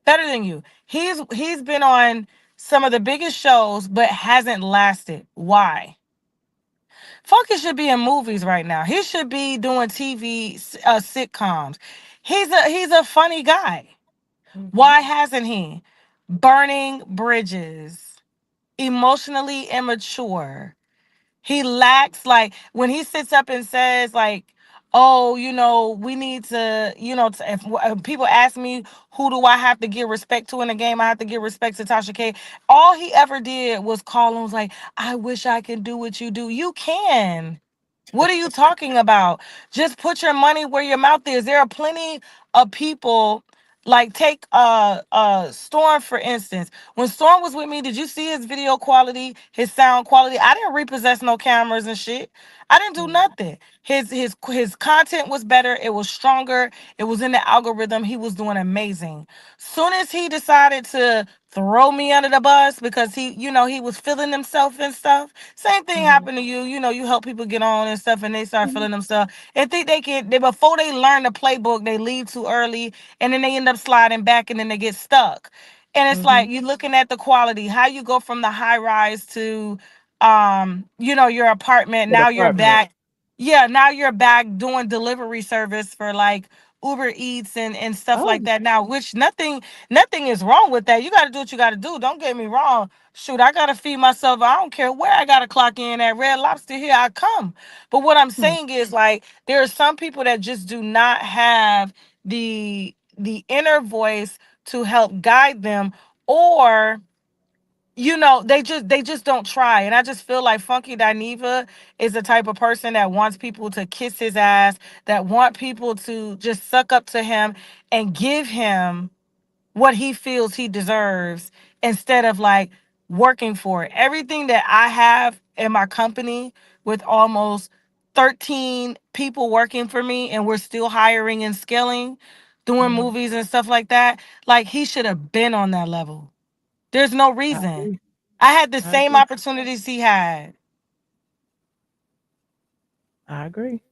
Better than you. He's been on some of the biggest shows but hasn't lasted. Why? Funky should be in movies right now. He should be doing TV sitcoms. He's a funny guy. Why hasn't he? Burning bridges, emotionally immature. He lacks, like, when he sits up and says, like, oh, we need to, if people ask me who do I have to give respect to in the game, I have to give respect to Tasha K. All he ever did was call and was like, I wish I could do what you do. You can. What are you talking about? Just put your money where your mouth is. There are plenty of people, like, take Storm for instance. When Storm was with me, did you see his video quality, his sound quality? I didn't repossess no cameras and shit. I didn't do nothing. His content was better. It was stronger. It was in the algorithm. He was doing amazing. Soon as he decided to throw me under the bus because he was feeling himself and stuff. Same thing happened to you. You help people get on and stuff, and they start feeling themselves and think they before they learn the playbook, they leave too early, and then they end up sliding back, and then they get stuck. And it's like you're looking at the quality, how you go from the high rise to your apartment. That Now you're apartment. back. Yeah, now you're back doing delivery service for like Uber Eats and stuff Oh, like that now, which nothing is wrong with that. You got to do what you got to do. Don't get me wrong. Shoot, I got to feed myself. I don't care where I got to clock in at. Red Lobster, here I come. But what I'm hmm, saying is, like, there are some people that just do not have the inner voice to help guide them, or they just don't try. And I just feel like Funky Dineva is the type of person that wants people to kiss his ass, that want people to just suck up to him and give him what he feels he deserves, instead of, like, working for it. Everything that I have in my company, with almost 13 people working for me, and we're still hiring and scaling, doing movies and stuff like that, like, he should have been on that level. There's no I reason. agree. I had the I same agree. opportunities he had. I agree.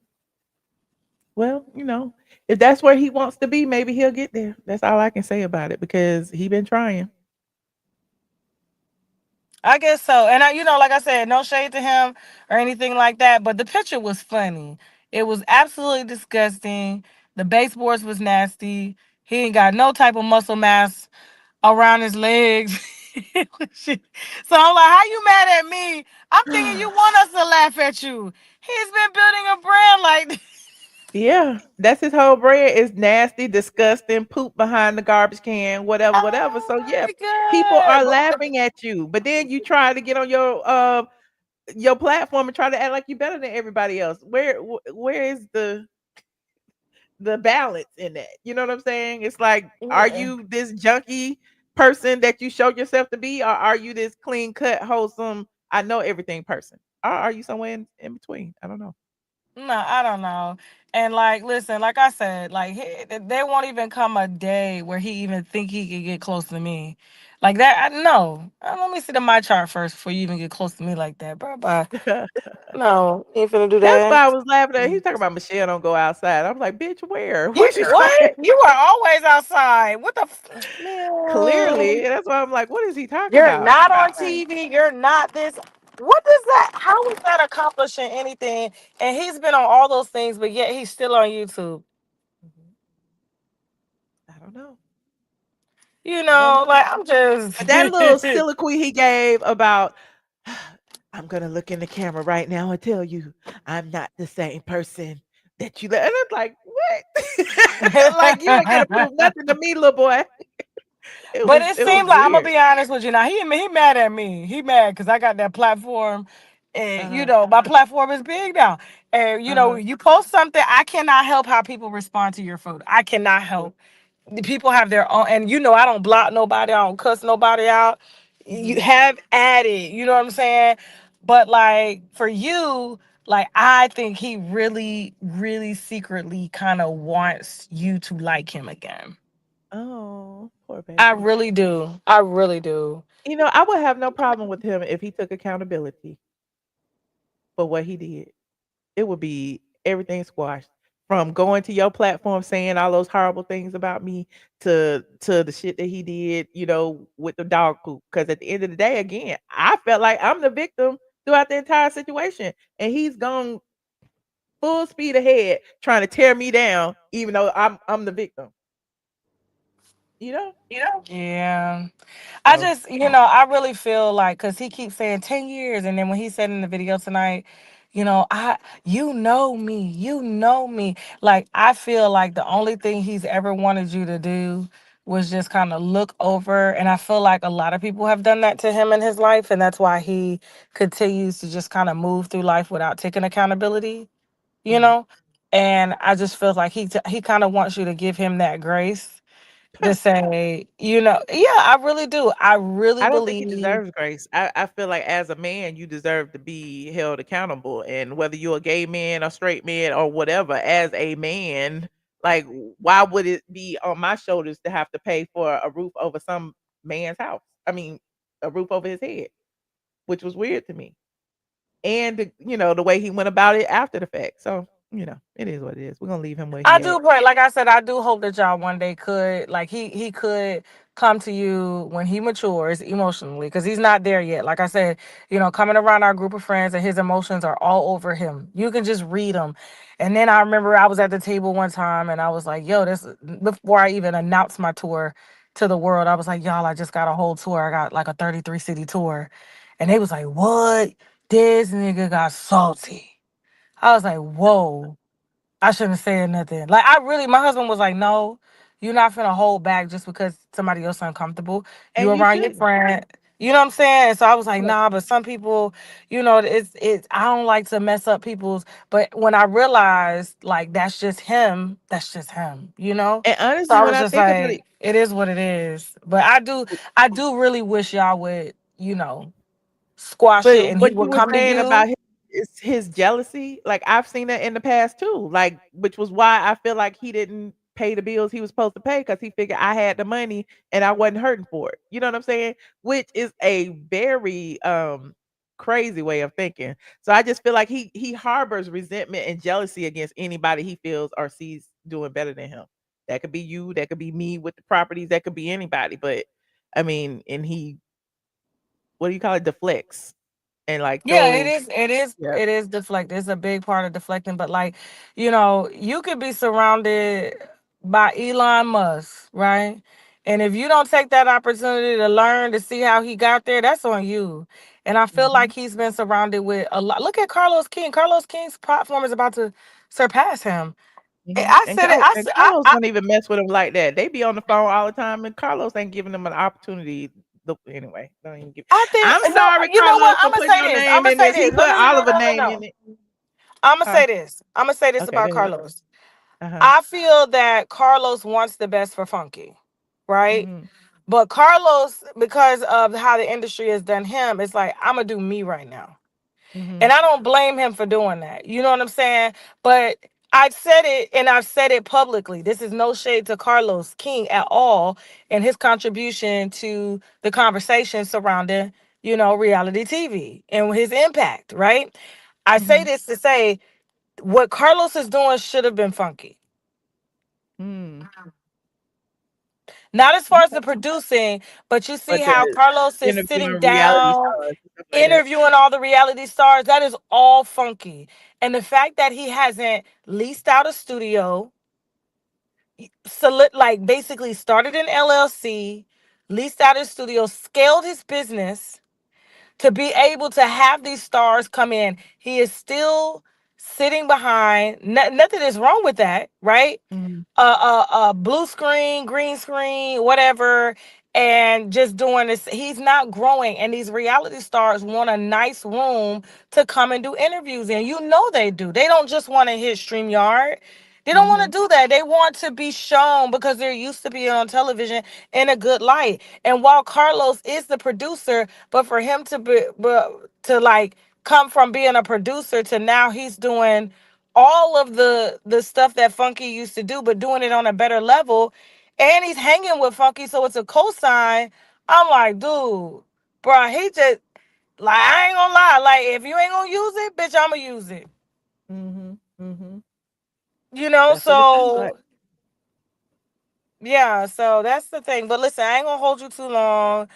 Well, if that's where he wants to be, maybe he'll get there. That's all I can say about it because he been trying. I guess so. And like I said, no shade to him or anything like that, but the picture was funny. It was absolutely disgusting. The baseboards was nasty. He ain't got no type of muscle mass around his legs. So I'm like, how you mad at me? I'm thinking you want us to laugh at you. He's been building a brand like this. Yeah, that's his whole brand. Is nasty, disgusting, poop behind the garbage can, whatever, whatever. Oh So yeah, my people are God. laughing at you, but then you try to get on your platform and try to act like you better than everybody else. Where is the balance in that? You know what I'm saying? It's like, are Yeah. you this junky person that you show yourself to be, or are you this clean cut, wholesome, I know everything person? Or are you somewhere in between? I don't know. No, I don't know. And, like, listen, like I said, like, there won't even come a day where he even think he could get close to me, like that. No, let me see my chart first before you even get close to me like that, bro. Bye. No, you ain't finna do That's why that. I was laughing at. He was talking about Michelle don't go outside. I'm like, bitch, where? You What you trying? what? You are always outside. What the man? Clearly, that's why I'm like, what is he talking You're about? not on TV. You're not this. What does that? How is that accomplishing anything? And he's been on all those things, but yet he's still on YouTube. Mhm. I don't know. I don't know. Like, I'm just. But that little soliloquy he gave about, I'm gonna look in the camera right now and tell you I'm not the same person that you let. And I'm like, what? Like you ain't gotta prove nothing to me, little boy. It But was it it was seemed like, I'm gonna weird. be honest with you. Now he mad at me. He mad because I got that platform, and Uh-huh. my platform is big now. And Uh-huh. you post something, I cannot help how people respond to your photo. I cannot help. The people have their own, and I don't block nobody. I don't cuss nobody out. You Mhm. have added, you know what I'm saying? But, like, for you, like, I think he really, really secretly kind of wants you to like him again. Oh, poor I baby. really do. I really do. I would have no problem with him if he took accountability for what he did. It would be everything squashed. From going to your platform saying all those horrible things about me to the shit that he did, with the dog poop. Because at the end of the day, again, I felt like I'm the victim throughout the entire situation, and he's gone full speed ahead trying to tear me down, even though I'm the victim. You know. Yeah. I So just, I really feel like, because he keeps saying 10 years. And then when he said in the video tonight, you know me. Like, I feel like the only thing he's ever wanted you to do was just kind of look over. And I feel like a lot of people have done that to him in his life. And that's why he continues to just kind of move through life without taking accountability, you mm. know? And I just feel like he kind of wants you to give him that grace to say, yeah, I really do. I really I don't think he believe. deserves grace. I feel like as a man, you deserve to be held accountable. And whether you're a gay man or straight man or whatever, as a man, like, why would it be on my shoulders to have to pay for a roof over some man's house? I mean, a roof over his head, which was weird to me. And the way he went about it after the fact. So, it is what it is. We're gonna leave him where I he at. do pray, like I said, I do hope that y'all one day could, like, he could come to you when he matures emotionally, because he's not there yet. Like I said, coming around our group of friends and his emotions are all over him. You can just read them. And then I remember I was at the table one time and I was like, yo, this, before I even announced my tour to the world, I was like, y'all, I just got a whole tour. I got like a 33 city tour. And they was like, what? This nigga got salty. I was like, whoa. I shouldn't have said nothing. Like, my husband was like, no, you're not finna hold back just because somebody else uncomfortable. You And you around your shouldn't. friend. You know what I'm saying? So I was like, Yeah. nah, but some people, I don't like to mess up people's, but when I realized, like, that's just him, you know? And So honestly, I when was I just think about like, it, it is what it is. But I do really wish y'all would, squash it but and he what you would were come to saying you. about his jealousy, like, I've seen that in the past too, like, which was why I feel like he didn't pay the bills he was supposed to pay, because he figured I had the money and I wasn't hurting for it. You know what I'm saying? Which is a very crazy way of thinking. So I just feel like he harbors resentment and jealousy against anybody he feels or sees doing better than him. That could be you, that could be me with the properties, that could be anybody. But I mean, and he, what do you call it, deflects and like Yeah, it throws. is. It is. Yeah. It is deflect. It's a big part of deflecting. But like, you could be surrounded by Elon Musk, right? And if you don't take that opportunity to learn to see how he got there, that's on you. And I feel Mhm. like he's been surrounded with a lot. Look at Carlos King. Carlos King's platform is about to surpass him. Mhm. I said it. I And said. Carlos don't even mess with him like that. They be on the phone all the time, and Carlos ain't giving them an opportunity. Anyway, don't even give. I think I'm no. sorry, You know what? Carlos, I'm for gonna putting say your this. I'm name gonna in say this. He this. No, put no, no, no, Oliver no, no, name in no. it. I'm gonna Huh? say this. I'm gonna say this Okay, go about ahead. Carlos. Uh-huh. I feel that Carlos wants the best for Funky, right? Mhm. But Carlos, because of how the industry has done him, it's like, I'm gonna do me right now. Mhm. And I don't blame him for doing that. You know what I'm saying? But I said it and I've said it publicly. This is no shade to Carlos King at all and his contribution to the conversation surrounding, reality TV and his impact, right? I say Mhm. this to say what Carlos is doing should have been Funky. Mm. Not as far as the Okay. producing, but you see But how the Carlos is sitting interviewing reality down, stars and stuff like that. interviewing all the reality stars. That is all Funky. And the fact that he hasn't leased out a studio, like basically started an LLC, leased out his studio, scaled his business to be able to have these stars come in. He is still sitting behind. Nothing is wrong with that, right? Mhm. Blue screen, green screen, whatever, and just doing this. He's not growing, and these reality stars want a nice room to come and do interviews in. You know they do. They don't just want to hit StreamYard. They don't want Mhm. to do that. They want to be shown because they're used to being on television in a good light. And while Carlos is the producer, but for him to be, to like come from being a producer to now he's doing all of the stuff that Funky used to do, but doing it on a better level. And he's hanging with Funky, so it's a cosign. I'm like, dude, bro, he just like, I ain't gonna lie. Like, if you ain't gonna use it, bitch, I'ma use it. Mhm. Mhm. That's what it seems like. So yeah, so that's the thing. But listen, I ain't gonna hold you too long.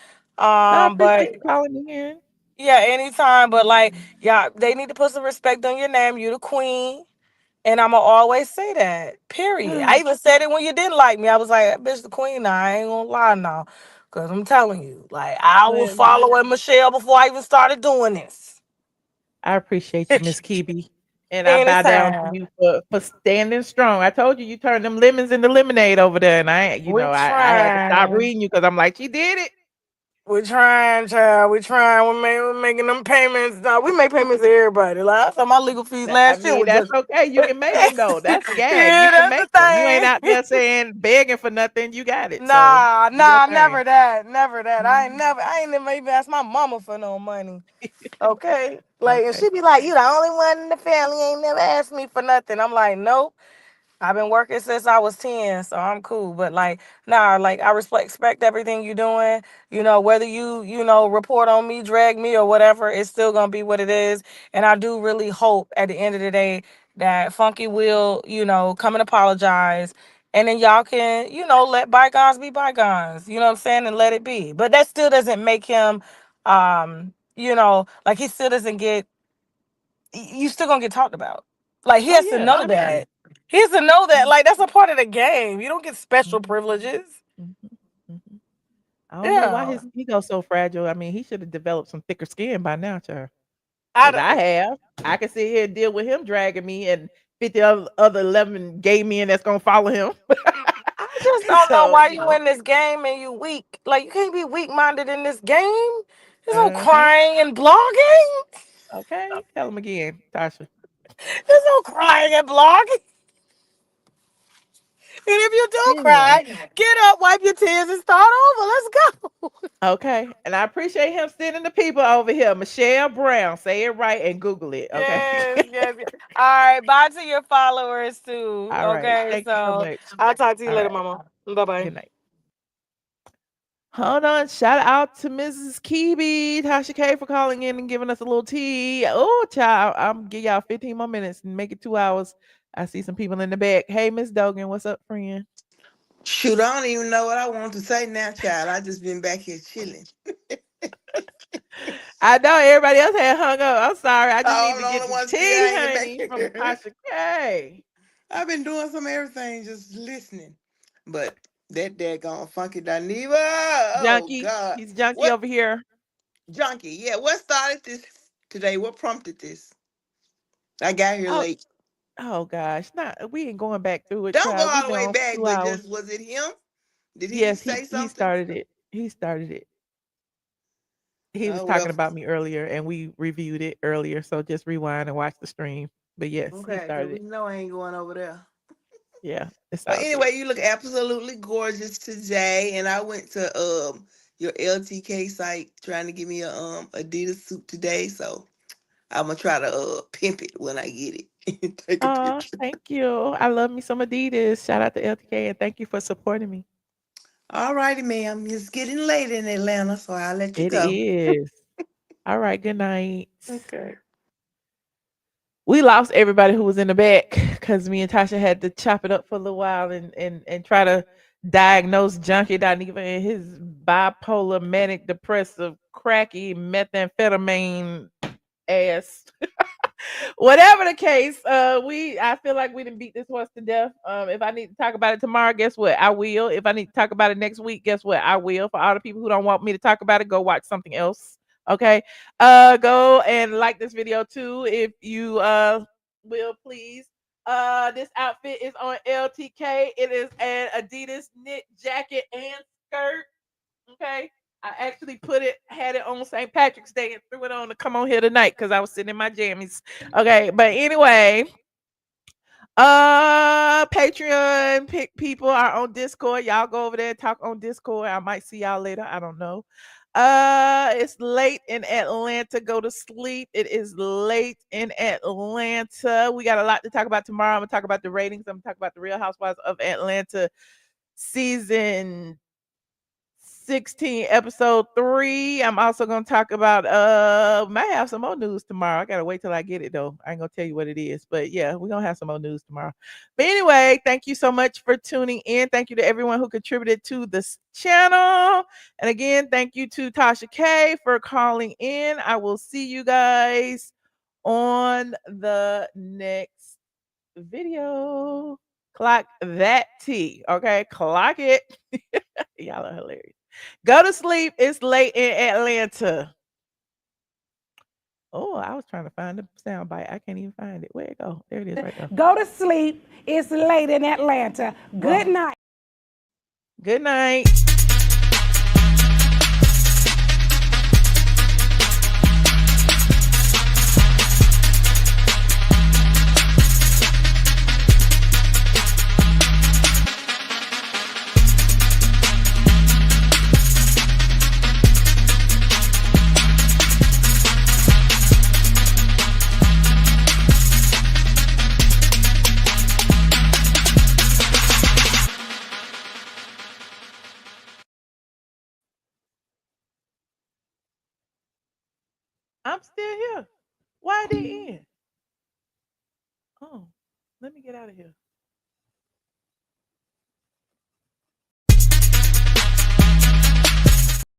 No, I appreciate But you calling me in. Yeah, anytime. But like, yeah, they need to put some respect on your name. You the queen. And I'ma always say that. Period. I even said it when you didn't like me. I was like, that bitch the queen now. I ain't gonna lie now. Cause I'm telling you, like, I was Well, following Michelle before I even started doing this. I appreciate you, Miss Kibi. And I bow down to Anytime. you for standing strong. I told you turned them lemons into lemonade over there, and I, We're I had to stop trying. reading you because I'm like, she did it. We're trying, child. We're trying. We're making them payments. We make payments to everybody. Like I saw my legal fees I last year mean, was that's just okay. You can make them though. That's the gag. You yeah, can that's make the them. You ain't out thing. there saying begging for nothing. You got it. So Nah, do your never thing. that. Never that. I ain't never even asked my mama for no money. Okay. Like, and Okay. she be like, you the only one in the family ain't never asked me for nothing. I'm like, nope. I've been working since I was 10, so I'm cool. But like, nah, like I expect everything you're doing. Whether you report on me, drag me, or whatever, it's still gonna be what it is. And I do really hope at the end of the day that Funky will, come and apologize. And then y'all can, let bygones be bygones. You know what I'm saying? And let it be. But that still doesn't make him like he still doesn't get you still gonna get talked about. Like he Oh has to yeah, know for sure. that. He has to know that. Like that's a part of the game. You don't get special privileges. Mhm, mhm. I don't know why Yeah. his ego's so fragile. I mean, he should have developed some thicker skin by now, child. I Because I don't, have. I can sit here and deal with him dragging me and 50 other 11 gay men that's gonna follow him. I just don't know So, why you in this game and you weak. Like you can't be weak minded in this game. There's no uh-huh. crying and blogging. Okay. Tell him again, Tasha. There's no crying and blogging. And if you do Anyway. cry, get up, wipe your tears, and start over. Let's go. Okay. And I appreciate him sending the people over here. Michelle Brown. Say it right and Google it. Okay. Yes, yes, yes. All right, bye to your followers too. All right. Okay, Thank you so so much. I'll talk to you All later, right. Mama. Bye bye. Good night. Hold on. Shout out to Mrs. Kibi, Tasha K for calling in and giving us a little tea. Oh, child. I'm give y'all 15 more minutes and make it 2 hours. I see some people in the back. Hey, Miss Dogan, what's up, friend? Shoot, I don't even know what I want to say now, child. I just been back here chilling. I know everybody else had hung up. I'm sorry. I just need I'm to the get only the one still tea, hanging back honey, from here. Tasha K. I've been doing some everything, just listening. But that daggone funky Dineva, oh Junkie. God. He's junkie What over here. junkie? Yeah, what started this today? What prompted this? I got here Oh, late. oh gosh. Not we ain't going back through it, Don't go child. We've all the been way on for back, 2 hours. but was it him? Did he Yes, say he something? started it. He started it. He was Oh well. talking about me earlier and we reviewed it earlier. So just rewind and watch the stream. But yes, he Okay, because started we it. know I ain't going over there. Yeah, it's But all good. anyway, you look absolutely gorgeous today. And I went to your LTK site trying to get me a Adidas suit today. So I'm gonna try to pimp it when I get it. Take a Oh, picture. thank you. I love me some Adidas. Shout out to LTK and thank you for supporting me. All righty, ma'am. It's getting late in Atlanta, so I'll let you It go. is. All right, good night. Okay. We lost everybody who was in the back because me and Tasha had to chop it up for a little while and try to diagnose Junkie Dineva and his bipolar, manic, depressive, cracky, methamphetamine ass. Whatever the case, I feel like we didn't beat this horse to death. If I need to talk about it tomorrow, guess what? I will. If I need to talk about it next week, guess what? I will. For all the people who don't want me to talk about it, go watch something else. Okay. Go and like this video too if you will please. This outfit is on LTK. It is an Adidas knit jacket and skirt. Okay. I actually had it on St. Patrick's Day and threw it on to come on here tonight because I was sitting in my jammies. Okay, but anyway, Patreon people are on Discord. Y'all go over there and talk on Discord. I might see y'all later. I don't know. It's late in Atlanta. Go to sleep. It is late in Atlanta. We got a lot to talk about tomorrow. I'm gonna talk about the ratings. I'm gonna talk about the Real Housewives of Atlanta season 16, episode 3. I'm also gonna talk about might have some more news tomorrow. I gotta wait till I get it though. I ain't gonna tell you what it is, but yeah, we're gonna have some more news tomorrow. But anyway, thank you so much for tuning in. Thank you to everyone who contributed to this channel. And again, thank you to Tasha K for calling in. I will see you guys on the next video. Clock that T. Okay, clock it. Y'all are hilarious. Go to sleep. It's late in Atlanta. Oh, I was trying to find the sound bite. I can't even find it. Where it go? There it is right there. Go to sleep. It's late in Atlanta. Good night. Good night. I'm still here. Why are they in? Oh, let me get out of here.